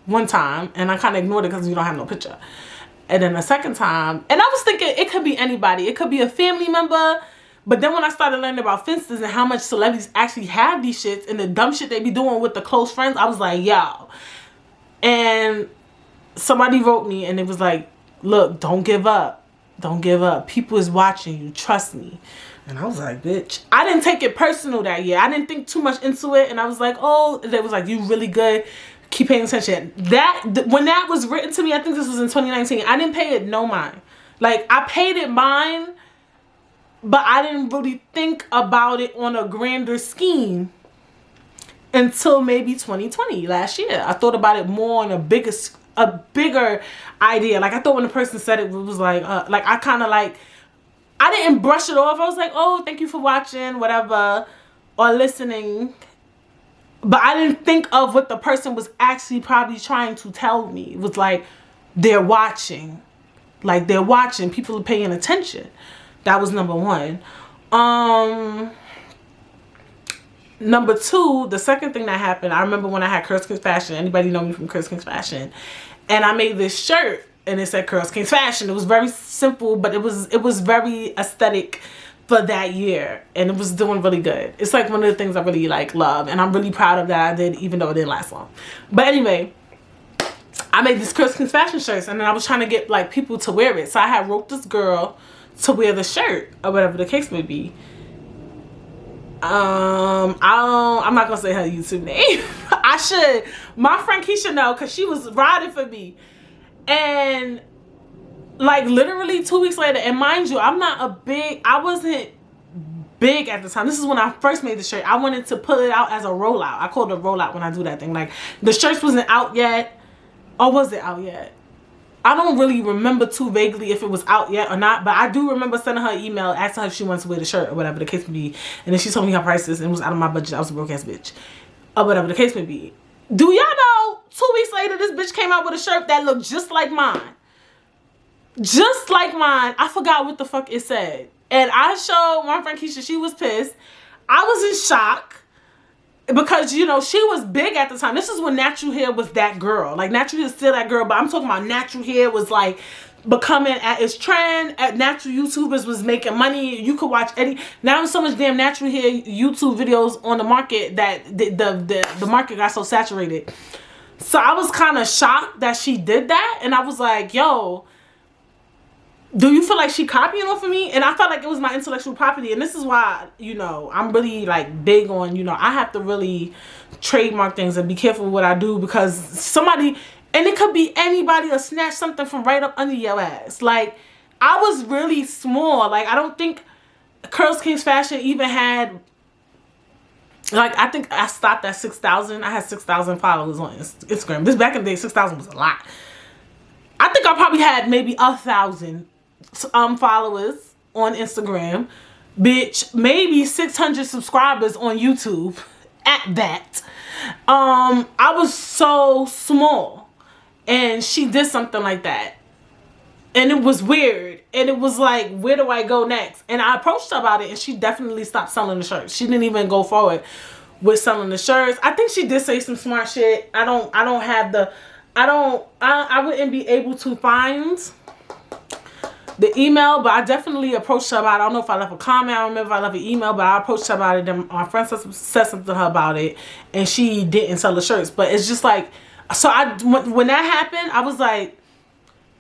one time, and I kind of ignored it because you don't have no picture. And then the second time, and I was thinking it could be anybody. It could be a family member. But then when I started learning about fences and how much celebrities actually have these shits and the dumb shit they be doing with the close friends, I was like, yo. And somebody wrote me, and it was like, look, don't give up. Don't give up. People is watching you. Trust me. And I was like, bitch. I didn't take it personal that year. I didn't think too much into it. And I was like, oh, they was like, you really good. Keep paying attention. When that was written to me, I think this was in 2019, I didn't pay it no mind. Like, I paid it mine, but I didn't really think about it on a grander scheme until maybe 2020, last year. I thought about it more on a bigger idea. Like, I thought when the person said it was like I kind of like, I didn't brush it off. I was like, oh, thank you for watching, whatever, or listening. But I didn't think of what the person was actually probably trying to tell me. It was like, they're watching. Like, they're watching. People are paying attention. That was number 1. Number 2, the second thing that happened, I remember when I had Curls Kings Fashion. Anybody know me from Curls Kings Fashion? And I made this shirt, and it said Curls Kings Fashion. It was very simple, but it was very aesthetic for that year, and it was doing really good. It's like one of the things I really like, love, and I'm really proud of that I did, even though it didn't last long. But anyway, I made this Curls Kings Fashion shirts, and then I was trying to get like people to wear it. So I had wrote this girl to wear the shirt or whatever the case may be. I'm not gonna say her YouTube name. I should. My friend Keisha know, because she was riding for me. And like literally 2 weeks later, and mind you, I wasn't big at the time. This is when I first made the shirt. I wanted to put it out as a rollout. I call it a rollout when I do that thing. Like, the shirts wasn't out yet. Or was it out yet? I don't really remember too vaguely if it was out yet or not, but I do remember sending her an email asking her if she wants to wear the shirt or whatever the case may be. And then she told me her prices, and it was out of my budget. I was a broke ass bitch. Or whatever the case may be. Do y'all know 2 weeks later this bitch came out with a shirt that looked just like mine? Just like mine. I forgot what the fuck it said. And I showed my friend Keisha, she was pissed. I was in shock. Because, you know, she was big at the time. This is when natural hair was that girl. Like, natural hair is still that girl. But I'm talking about natural hair was, like, becoming at its trend. Natural YouTubers was making money. You could watch any... Now there's so much damn natural hair YouTube videos on the market that the market got so saturated. So I was kind of shocked that she did that. And I was like, yo... Do you feel like she copying off of me? And I felt like it was my intellectual property. And this is why, you know, I'm really like big on, you know, I have to really trademark things and be careful with what I do, because somebody, and it could be anybody, will snatch something from right up under your ass. Like, I was really small. Like, I don't think Curls Kings Fashion even had, like, I think I stopped at 6,000. I had 6,000 followers on Instagram. This back in the day, 6,000 was a lot. I think I probably had maybe 1,000 followers on Instagram, bitch, maybe 600 subscribers on YouTube at that. I was so small, and she did something like that, and it was weird, and it was like, where do I go next? And I approached her about it, and she definitely stopped selling the shirts. She didn't even go forward with selling the shirts. I think she did say some smart shit. I wouldn't be able to find the email, but I definitely approached her about it. I don't know if I left a comment. I don't remember if I left an email, but I approached her about it. Then my friend said something to her about it, and she didn't sell the shirts. But it's just like, so when that happened, I was like,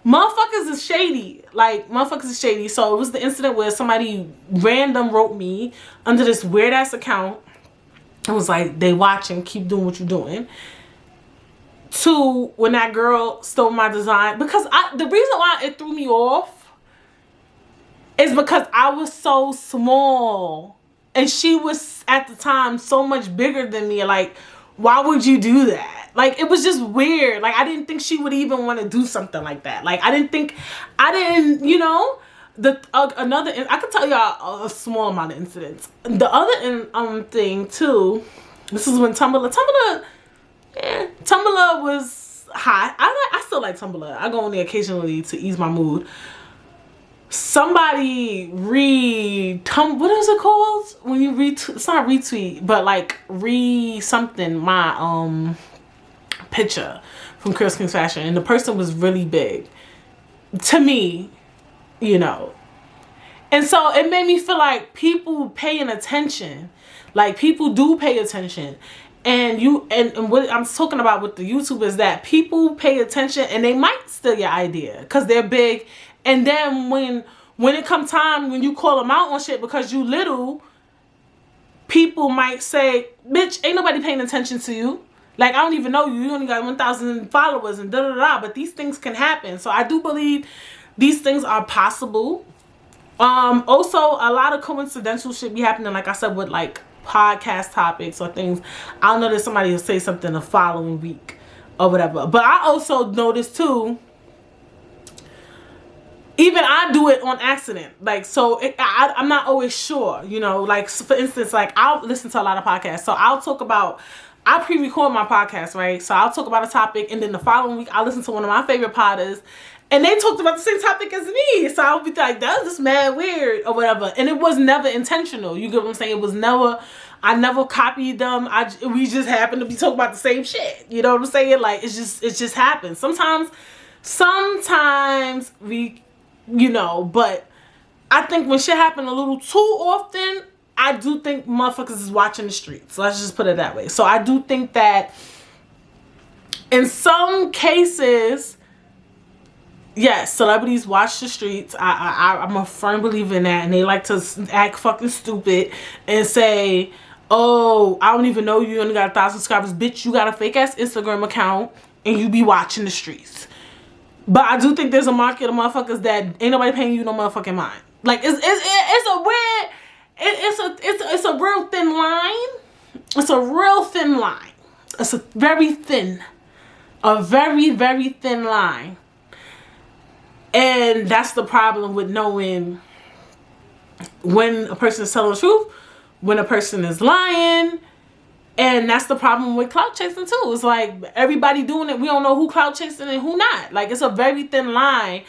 motherfuckers is shady. Like, motherfuckers is shady. So it was the incident where somebody random wrote me under this weird ass account. It was like, they watching, keep doing what you're doing. to when that girl stole my design, because the reason why it threw me off is because I was so small and she was at the time so much bigger than me. Like, why would you do that? Like, it was just weird. Like, I didn't think she would even want to do something like that. Like, I didn't, you know, I could tell y'all a small amount of incidents. The other thing too, this is when Tumblr was hot. I still like Tumblr. I go on there occasionally to ease my mood. Somebody what is it called when you retweet? It's not retweet, but like something my picture from Chris King's Fashion, and the person was really big to me, you know. And so it made me feel like people paying attention. Like, people do pay attention. And what I'm talking about with the YouTube is that people pay attention and they might steal your idea because they're big. And then when it comes time when you call them out on shit because you little, people might say, bitch, ain't nobody paying attention to you. Like, I don't even know you. You only got 1,000 followers and da-da-da. But these things can happen. So I do believe these things are possible. Also, a lot of coincidental shit be happening, like I said, with like podcast topics or things. I'll notice somebody will say something the following week or whatever. But I also noticed too, even I do it on accident. Like, so I'm not always sure, you know, like, for instance, like, I'll listen to a lot of podcasts. So I pre-record my podcast, right? So I'll talk about a topic, and then the following week I'll listen to one of my favorite podders, and they talked about the same topic as me. So I'll be like, that's just mad weird or whatever. And it was never intentional. You get what I'm saying? It was never, I never copied them. We just happened to be talking about the same shit. You know what I'm saying? Like, it just happens. Sometimes we, you know, but I think when shit happen a little too often, I do think motherfuckers is watching the streets. Let's just put it that way. So I do think that in some cases, yes, celebrities watch the streets. I'm a firm believer in that. And they like to act fucking stupid and say, oh, I don't even know you only got 1,000 subscribers. Bitch, you got a fake ass Instagram account and you be watching the streets. But I do think there's a market of motherfuckers that ain't nobody paying you no motherfucking mind. Like, it's a weird, it's a real thin line. It's a real thin line. It's a very, very thin line. And that's the problem with knowing when a person is telling the truth, when a person is lying. And that's the problem with clout chasing too. It's like everybody doing it. We don't know who clout chasing and who not. Like, it's a very thin line.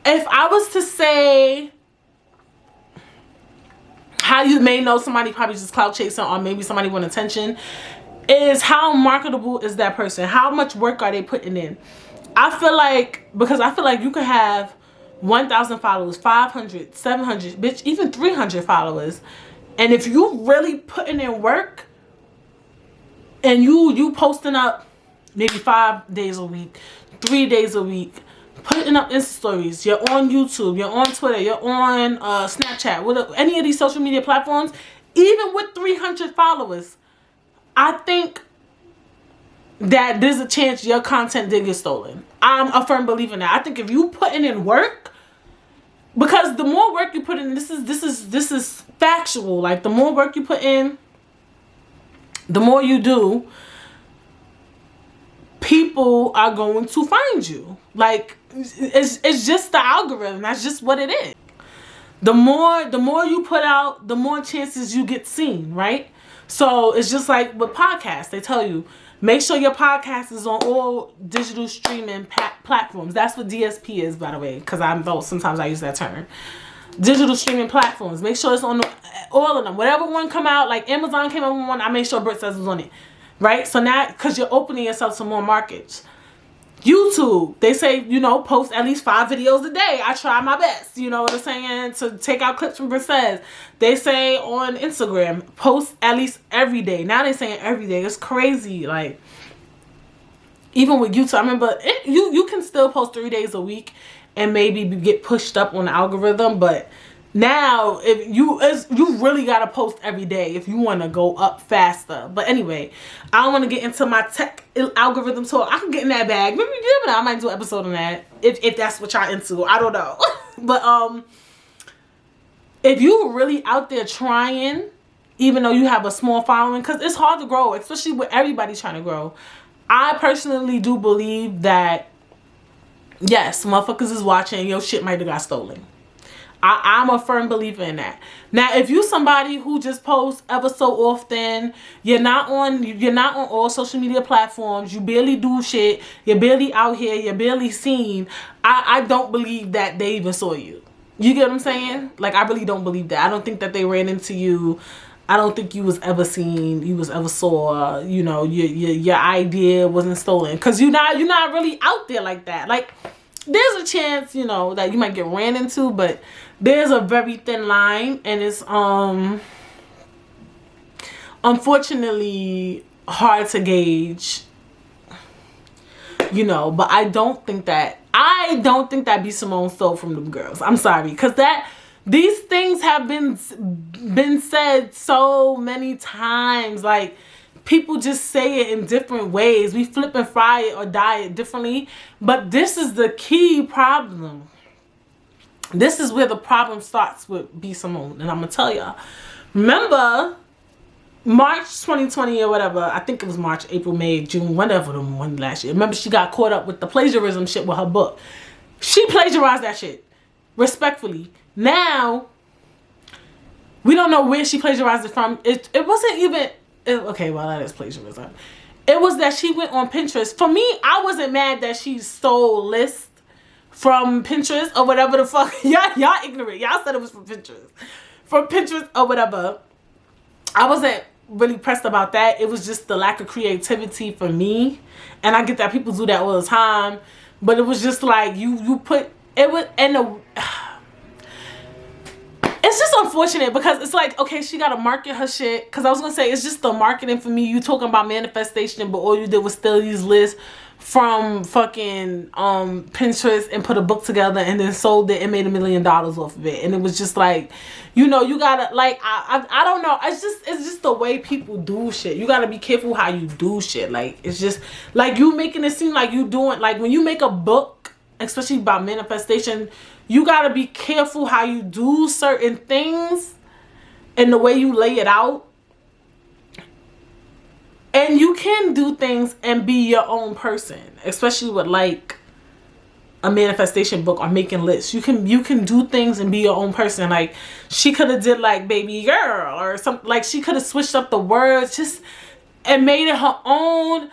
If I was to say how you may know somebody probably just clout chasing, or maybe somebody want attention, is how marketable is that person? How much work are they putting in? I feel like you could have 1,000 followers, 500, 700, bitch, even 300 followers. And if you really putting in work and you posting up maybe 5 days a week, 3 days a week, putting up Insta stories, you're on YouTube, you're on Twitter, you're on Snapchat, whatever, any of these social media platforms, even with 300 followers, I think that there's a chance your content did get stolen. I'm a firm believer in that. I think if you putting in work, because the more work you put in, this is factual. Like, the more work you put in, the more you do, people are going to find you. Like, it's just the algorithm. That's just what it is. The more you put out, the more chances you get seen, right? So it's just like with podcasts. They tell you, make sure your podcast is on all digital streaming platforms. That's what DSP is, by the way, because sometimes I use that term. Digital streaming platforms. Make sure it's on all of them. Whatever one come out, like Amazon came out with one, I made sure Britt Says was on it. Right? So now, because you're opening yourself to more markets. YouTube, they say, you know, post at least 5 videos a day. I try my best, you know what I'm saying, to take out clips from Britt Says. They say on Instagram, post at least every day. Now they're saying every day. It's crazy. Like, even with YouTube, I remember you can still post 3 days a week and maybe get pushed up on the algorithm, but Now, if you really gotta post every day if you want to go up faster. But anyway, I don't want to get into my tech algorithm talk. I can get in that bag. Maybe I might do an episode on that if that's what y'all into. I don't know. But if you really out there trying, even though you have a small following, because it's hard to grow, especially with everybody trying to grow. I personally do believe that yes, motherfuckers is watching. Your shit might have got stolen. I'm a firm believer in that. Now, if you somebody who just posts ever so often, you're not on all social media platforms, you barely do shit, you're barely out here, you're barely seen, I don't believe that they even saw you. You get what I'm saying? Like, I really don't believe that. I don't think that they ran into you. I don't think you was ever seen, you was ever saw, you know, your idea wasn't stolen. Cause you're not really out there like that. Like, there's a chance, you know, that you might get ran into, but there's a very thin line, and it's unfortunately hard to gauge, you know. But I don't think that B. Simone stole from them girls. I'm sorry, because these things have been said so many times. Like, people just say it in different ways. We flip and fry it or die it differently. But this is the key problem. This is where the problem starts with B. Simone. And I'm going to tell y'all. Remember, March 2020 or whatever. I think it was March, April, May, June, whatever the one last year. Remember, she got caught up with the plagiarism shit with her book. She plagiarized that shit. Respectfully. Now, we don't know where she plagiarized it from. It wasn't even... Okay, well, that is plagiarism. It was that she went on Pinterest. For me, I wasn't mad that she stole lists from Pinterest or whatever the fuck. Y'all ignorant. Y'all said it was from Pinterest. From Pinterest or whatever. I wasn't really pressed about that. It was just the lack of creativity for me. And I get that people do that all the time. But it was just like, you put... It was... And it's just unfortunate because it's like, okay, she got to market her shit. Because I was going to say, it's just the marketing for me. You talking about manifestation, but all you did was steal these lists from fucking Pinterest and put a book together and then sold it and made $1 million off of it. And it was just like, you know, you got to, like, I don't know. It's just the way people do shit. You got to be careful how you do shit. Like, it's just, like, you making it seem like you doing, like, when you make a book, especially about manifestation, you gotta be careful how you do certain things and the way you lay it out. And you can do things and be your own person, especially with like a manifestation book or making lists. You can do things and be your own person. Like, she could have did like baby girl or something. Like, she could have switched up the words just and made it her own.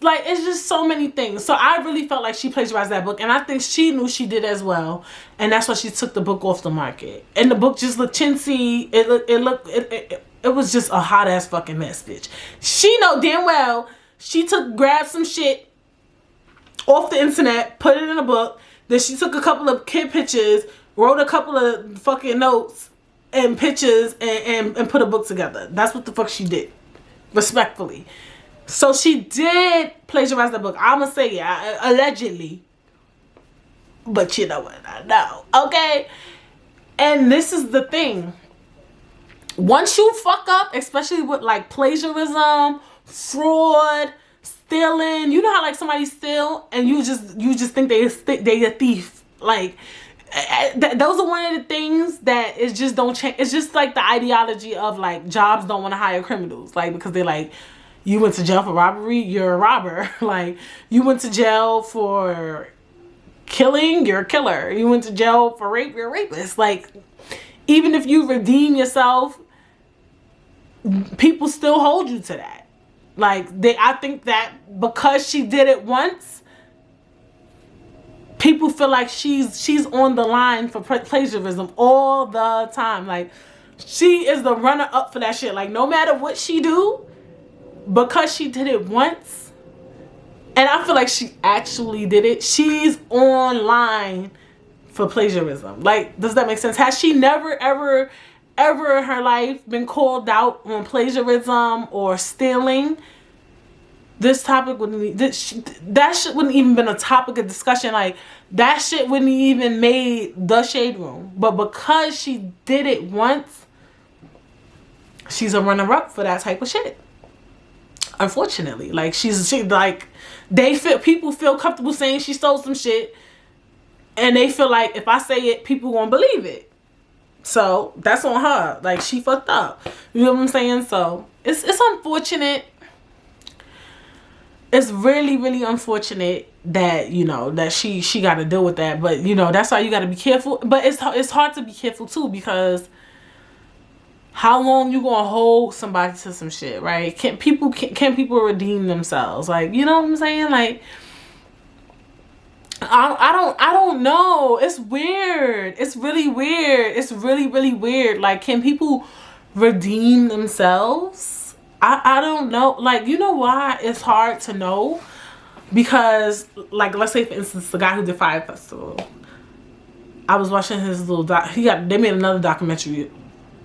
Like, it's just so many things. So I really felt like she plagiarized that book, and I think she knew she did as well, and that's why she took the book off the market. And the book just looked chintzy. It was just a hot ass fucking mess, bitch. She know damn well she grabbed some shit off the internet, put it in a book. Then she took a couple of kid pictures, wrote a couple of fucking notes and pictures, and put a book together. That's what the fuck she did, respectfully. So she did plagiarize the book. I'm going to say, yeah, allegedly. But you know what? I know. Okay? And this is the thing. Once you fuck up, especially with like plagiarism, fraud, stealing. You know how like somebody steal and you just think they a thief. Like, those are one of the things that is just don't change. It's just like the ideology of like jobs don't want to hire criminals. Like, because they're like, you went to jail for robbery, you're a robber. Like, you went to jail for killing, you're a killer. You went to jail for rape, you're a rapist. Like, even if you redeem yourself, people still hold you to that. Like, I think that because she did it once, people feel like she's on the line for plagiarism all the time. Like, she is the runner up for that shit. Like, no matter what she do, because she did it once, and I feel like she actually did it, she's online for plagiarism. Like, does that make sense? Has she never, ever in her life been called out on plagiarism or stealing? this topic wouldn't, that shit wouldn't even been a topic of discussion. Like, that shit wouldn't even made the Shade Room. But because she did it once, she's a runner-up for that type of shit. Unfortunately. Like, she like, people feel comfortable saying she stole some shit. And they feel like if I say it, people won't believe it. So, that's on her. Like, she fucked up. You know what I'm saying? So, it's unfortunate. It's really, really unfortunate that, you know, that she got to deal with that. But, you know, that's why you got to be careful. But it's hard to be careful, too, because how long you going to hold somebody to some shit, right? Can people redeem themselves? Like, you know what I'm saying? Like, I don't know. It's weird. It's really weird. It's really, really weird. Like, can people redeem themselves? I don't know. Like, you know why it's hard to know? Because, like, let's say, for instance, the guy who did Fire Festival. I was watching his little they made another documentary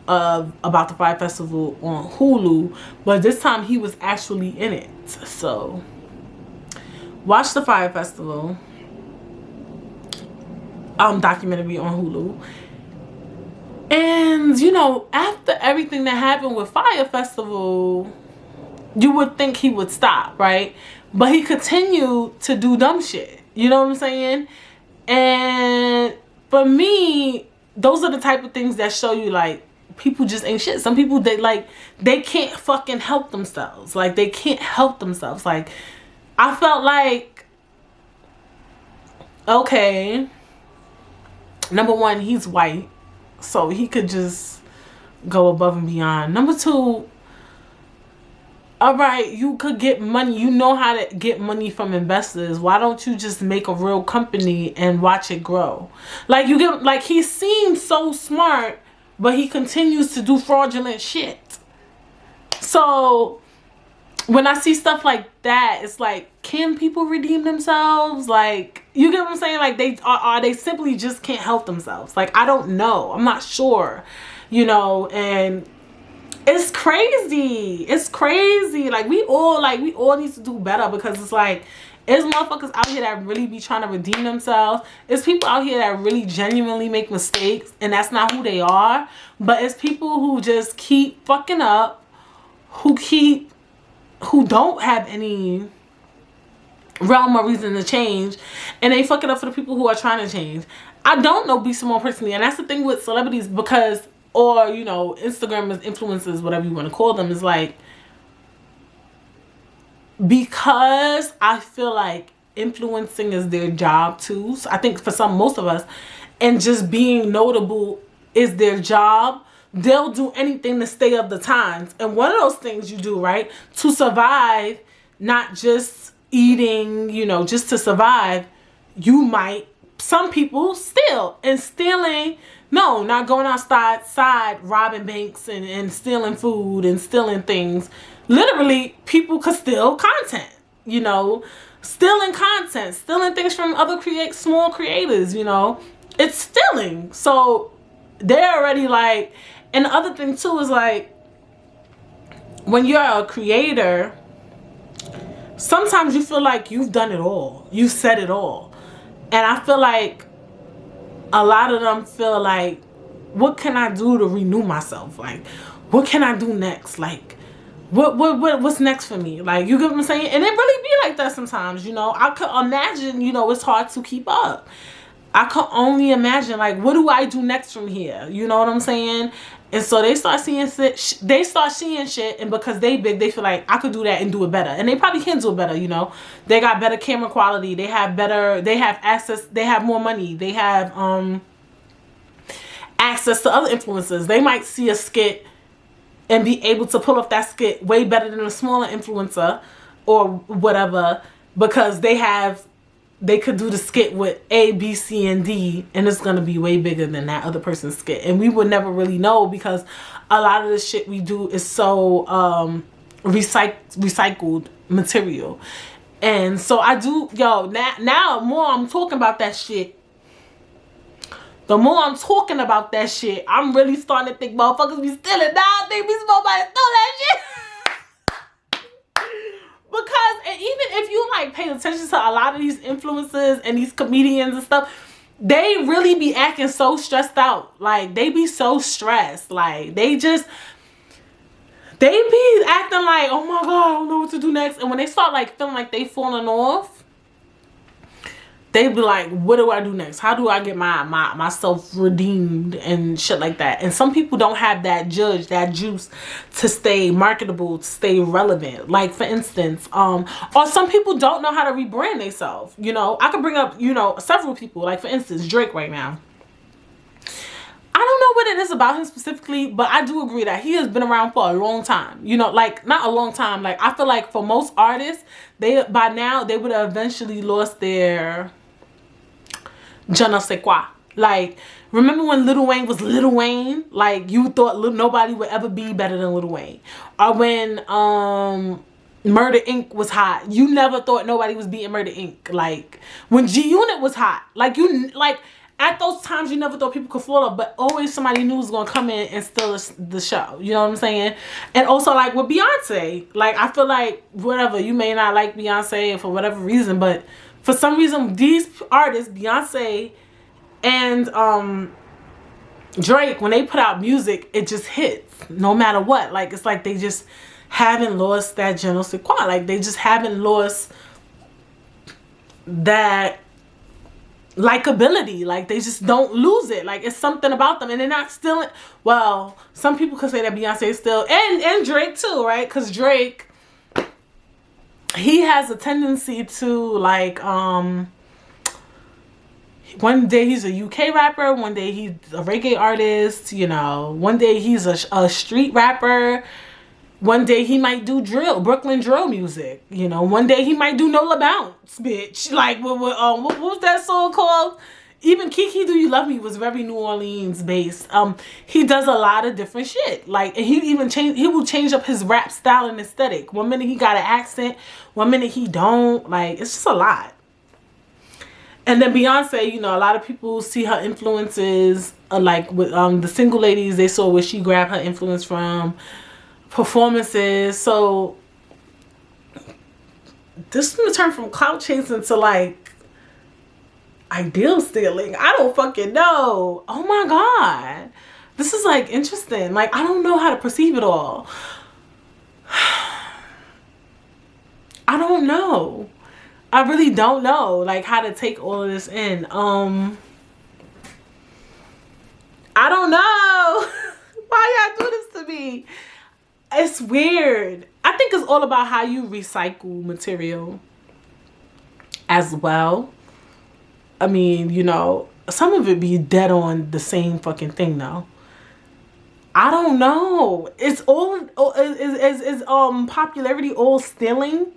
about the Fire Festival on Hulu. But this time, he was actually in it. So, watch the Fire Festival documentary on Hulu. And, you know, after everything that happened with Fire Festival, you would think he would stop, right? But he continued to do dumb shit. You know what I'm saying? And for me, those are the type of things that show you, like, people just ain't shit. Some people, they can't fucking help themselves. Like, they can't help themselves. Like, I felt like, okay, number one, he's white. So he could just go above and beyond. Number two, all right, you could get money. You know how to get money from investors. Why don't you just make a real company and watch it grow? Like, he seems so smart, but he continues to do fraudulent shit. So when I see stuff like that, it's like, can people redeem themselves? Like, you get what I'm saying? Like, they simply just can't help themselves. Like, I don't know. I'm not sure, you know, and it's crazy. It's crazy. Like, we all need to do better, because it's like, there's motherfuckers out here that really be trying to redeem themselves. It's people out here that really genuinely make mistakes, and that's not who they are. But it's people who just keep fucking up, who don't have any realm or reason to change, and they fuck it up for the people who are trying to change. I don't know B. Simone personally, and that's the thing with celebrities, because, or, you know, Instagrammers, influencers, whatever you want to call them, is like, because I feel like influencing is their job too. So I think for most of us, and just being notable is their job, they'll do anything to stay up the times. And one of those things you do, right, to survive, not just eating, you know, just to survive, some people steal. And stealing, no, not going outside robbing banks and stealing food and stealing things. Literally, people could steal content, you know, stealing content, stealing things from other small creators, you know, it's stealing. So they're already like, and the other thing too is like, when you're a creator, sometimes you feel like you've done it all. You've said it all. And I feel like a lot of them feel like, what can I do to renew myself? Like, what can I do next? Like, what's next for me? Like, you get what I'm saying? And it really be like that sometimes, you know. I could imagine, you know, it's hard to keep up. I could only imagine, like, what do I do next from here? You know what I'm saying? And so they start seeing shit, and because they big, they feel like I could do that and do it better. And they probably can do it better, you know. They got better camera quality, they have access, they have more money, they have access to other influencers. They might see a skit and be able to pull off that skit way better than a smaller influencer or whatever, because they could do the skit with A, B, C, and D, and it's going to be way bigger than that other person's skit. And we would never really know, because a lot of the shit we do is so recycled material. And so I do, now the more I'm talking about that shit, I'm really starting to think motherfuckers be stealing. Now I think we supposed to steal that shit. Because even if you like pay attention to a lot of these influencers and these comedians and stuff, they really be acting so stressed out. Like, they be so stressed. Like, they be acting like, oh my God, I don't know what to do next. And when they start like feeling like they falling off, they be like, what do I do next? How do I get myself redeemed and shit like that? And some people don't have that juice to stay marketable, to stay relevant. Like, for instance, or some people don't know how to rebrand themselves. You know, I could bring up, you know, several people. Like, for instance, Drake right now. I don't know what it is about him specifically, but I do agree that he has been around for a long time. You know, like, not a long time. Like, I feel like for most artists, by now, they would have eventually lost their je ne sais quoi. Like, remember when Lil Wayne was Lil Wayne? Like, you thought nobody would ever be better than Lil Wayne. Or when Murder Inc. was hot, you never thought nobody was beating Murder Inc. Like, when G-Unit was hot, like, at those times, you never thought people could fall off, but always somebody new was going to come in and steal the show. You know what I'm saying? And also, like, with Beyonce, like, I feel like, whatever, you may not like Beyonce for whatever reason, but for some reason, these artists, Beyonce and Drake, when they put out music, it just hits no matter what. Like, it's like they just haven't lost that je ne sais quoi. Like, they just haven't lost that likability. Like, they just don't lose it. Like, it's something about them, and they're not stealing. Well, some people could say that Beyonce is still, and Drake too, right? Because Drake, he has a tendency to, like, one day he's a UK rapper, one day he's a reggae artist, you know, one day he's a street rapper, one day he might do Brooklyn drill music, you know, one day he might do Nola Bounce, bitch. Like, what was that song called? Even Kiki Do You Love Me was very New Orleans based. He does a lot of different shit. Like, and he will change up his rap style and aesthetic. One minute he got an accent, one minute he don't. Like, it's just a lot. And then Beyonce, you know, a lot of people see her influences, like with the single ladies, they saw where she grabbed her influence from, performances. So this is gonna turn from clout chasing to, like, ideal stealing. I don't fucking know. Oh my God. This is, like, interesting. Like, I don't know how to perceive it all. I don't know. I really don't know, like, how to take all of this in. I don't know. Why y'all do this to me? It's weird. I think it's all about how you recycle material as well. I mean, you know, some of it be dead on the same fucking thing though. I don't know. It's all is popularity all stealing?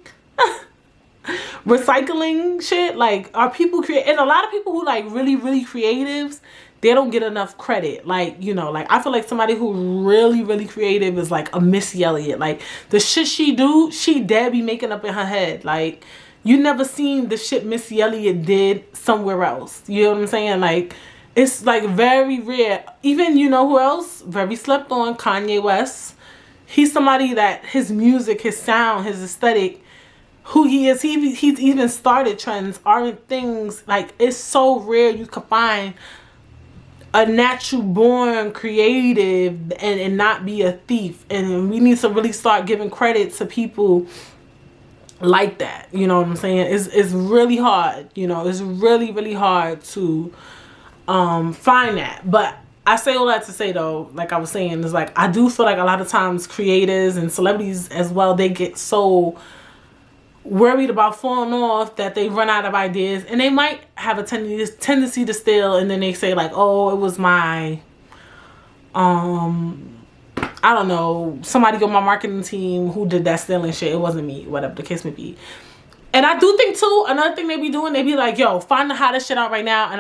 Recycling shit? Like, are people and a lot of people who, like, really creatives, they don't get enough credit. Like, you know, like, I feel like somebody who really creative is like a Missy Elliott. Like, the shit she do, she dead be making up in her head. Like, you never seen the shit Missy Elliott did somewhere else. You know what I'm saying? Like, it's, like, very rare. Even, you know who else? Very slept on, Kanye West. He's somebody that his music, his sound, his aesthetic, who he is, he's even started trends, aren't things, like, it's so rare you can find a natural born creative and not be a thief. And we need to really start giving credit to people like that. You know what I'm saying? It's really hard. You know, it's really hard to find that. But I say all that to say, though, like I was saying, is like, I do feel like a lot of times creators and celebrities as well, they get so worried about falling off that they run out of ideas, and they might have a tendency to steal, and then they say, like, oh, it was my I don't know, somebody on my marketing team who did that stealing shit. It wasn't me, whatever the case may be. And I do think too, another thing they be doing, they be like, yo, find the hottest shit out right now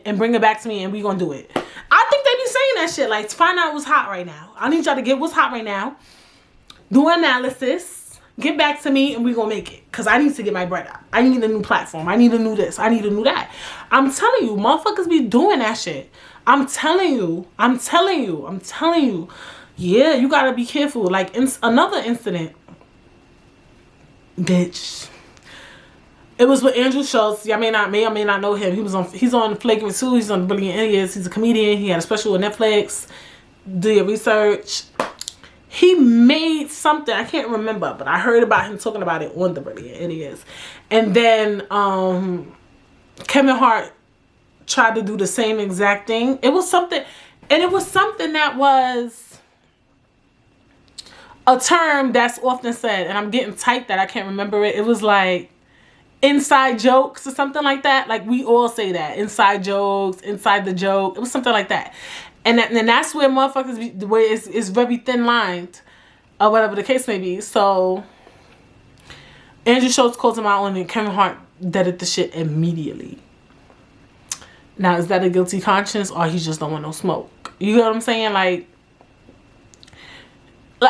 and bring it back to me and we gonna do it. I think they be saying that shit, like, find out what's hot right now. I need y'all to get what's hot right now, do analysis, get back to me, and we gonna make it. Cause I need to get my bread out. I need a new platform. I need a new this. I need a new that. I'm telling you, motherfuckers be doing that shit. I'm telling you. Yeah, you gotta be careful. Like, another incident. bitch. It was with Andrew Schultz. Y'all may or may not know him. He's on Flagrant 2. He's on Brilliant Idiots. He's a comedian. He had a special on Netflix. Do your research. He made something, I can't remember, but I heard about him talking about it on the Brilliant Idiots. And then Kevin Hart tried to do the same exact thing. It was something that was a term that's often said, and I'm getting tight that I can't remember it. It was like inside jokes or something like that. Like, we all say that. Inside jokes, inside the joke. It was something like that. And that's where motherfuckers, where it's very thin lined, or whatever the case may be. So, Andrew Schultz calls him out on it. Kevin Hart deaded the shit immediately. Now, is that a guilty conscience, or he just don't want no smoke? You know what I'm saying? Like,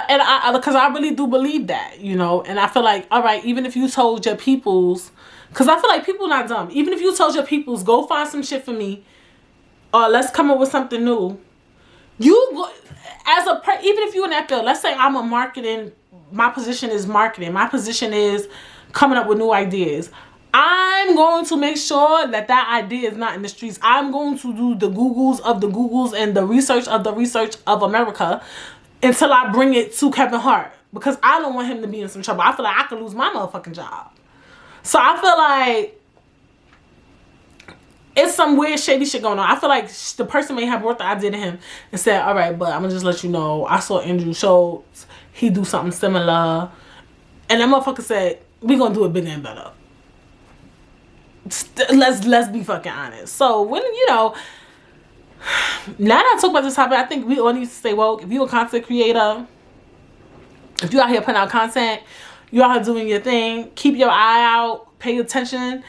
and because I really do believe that, you know. And I feel like, all right, even if you told your peoples, because I feel like people not dumb. Even if you told your peoples, go find some shit for me, or let's come up with something new. Even if you in that field, let's say I'm a marketing, my position is marketing. My position is coming up with new ideas. I'm going to make sure that idea is not in the streets. I'm going to do the Googles of the Googles and the research of America until I bring it to Kevin Hart. Because I don't want him to be in some trouble. I feel like I could lose my motherfucking job. So I feel like it's some weird shady shit going on. I feel like the person may have brought the idea to him and said, all right, but I'm going to just let you know, I saw Andrew Schultz. He do something similar. And that motherfucker said, we going to do it bigger and better. Let's be fucking honest. So when, you know, now that I talk about this topic, I think we all need to stay woke. If you're a content creator, if you're out here putting out content, you're out here doing your thing, keep your eye out, pay attention.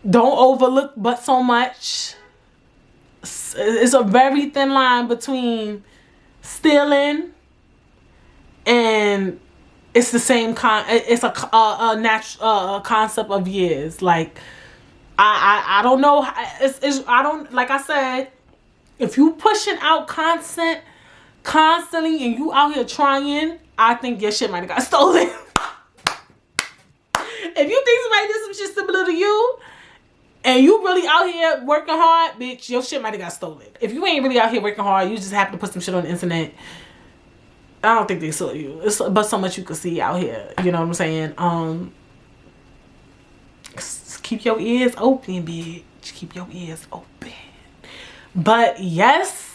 Don't overlook but so much. It's a very thin line between stealing and it's the same it's a natural concept of years. Like, I don't know. I don't, like I said, if you pushing out content constantly and you out here trying, I think your shit might have got stolen. If you think somebody did some shit similar to you and you really out here working hard, bitch, your shit might have got stolen. If you ain't really out here working hard, you just happen to put some shit on the internet, I don't think they saw you. It's but so much you can see out here. You know what I'm saying? Keep your ears open, bitch. Keep your ears open. But yes,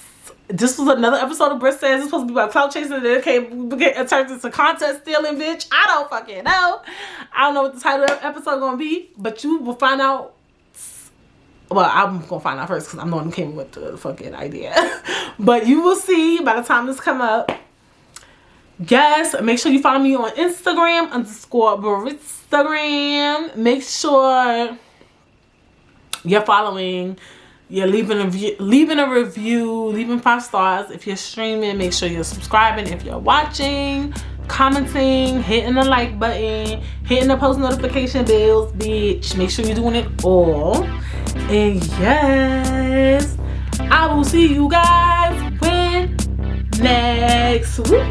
this was another episode of Britt Says. It's supposed to be about clout chasing, and then it turns into contest stealing, bitch. I don't fucking know. I don't know what the title of the episode gonna be, but you will find out. Well, I'm gonna find out first because I'm the one who came up with the fucking idea. But you will see by the time this come up. Yes, make sure you follow me on Instagram _Brittstagram. Make sure you're following, you're leaving a review, leaving 5 stars. If you're streaming, make sure you're subscribing. If you're watching, commenting, hitting the like button, hitting the post notification bells, bitch. Make sure you're doing it all. And yes, I will see you guys when next week.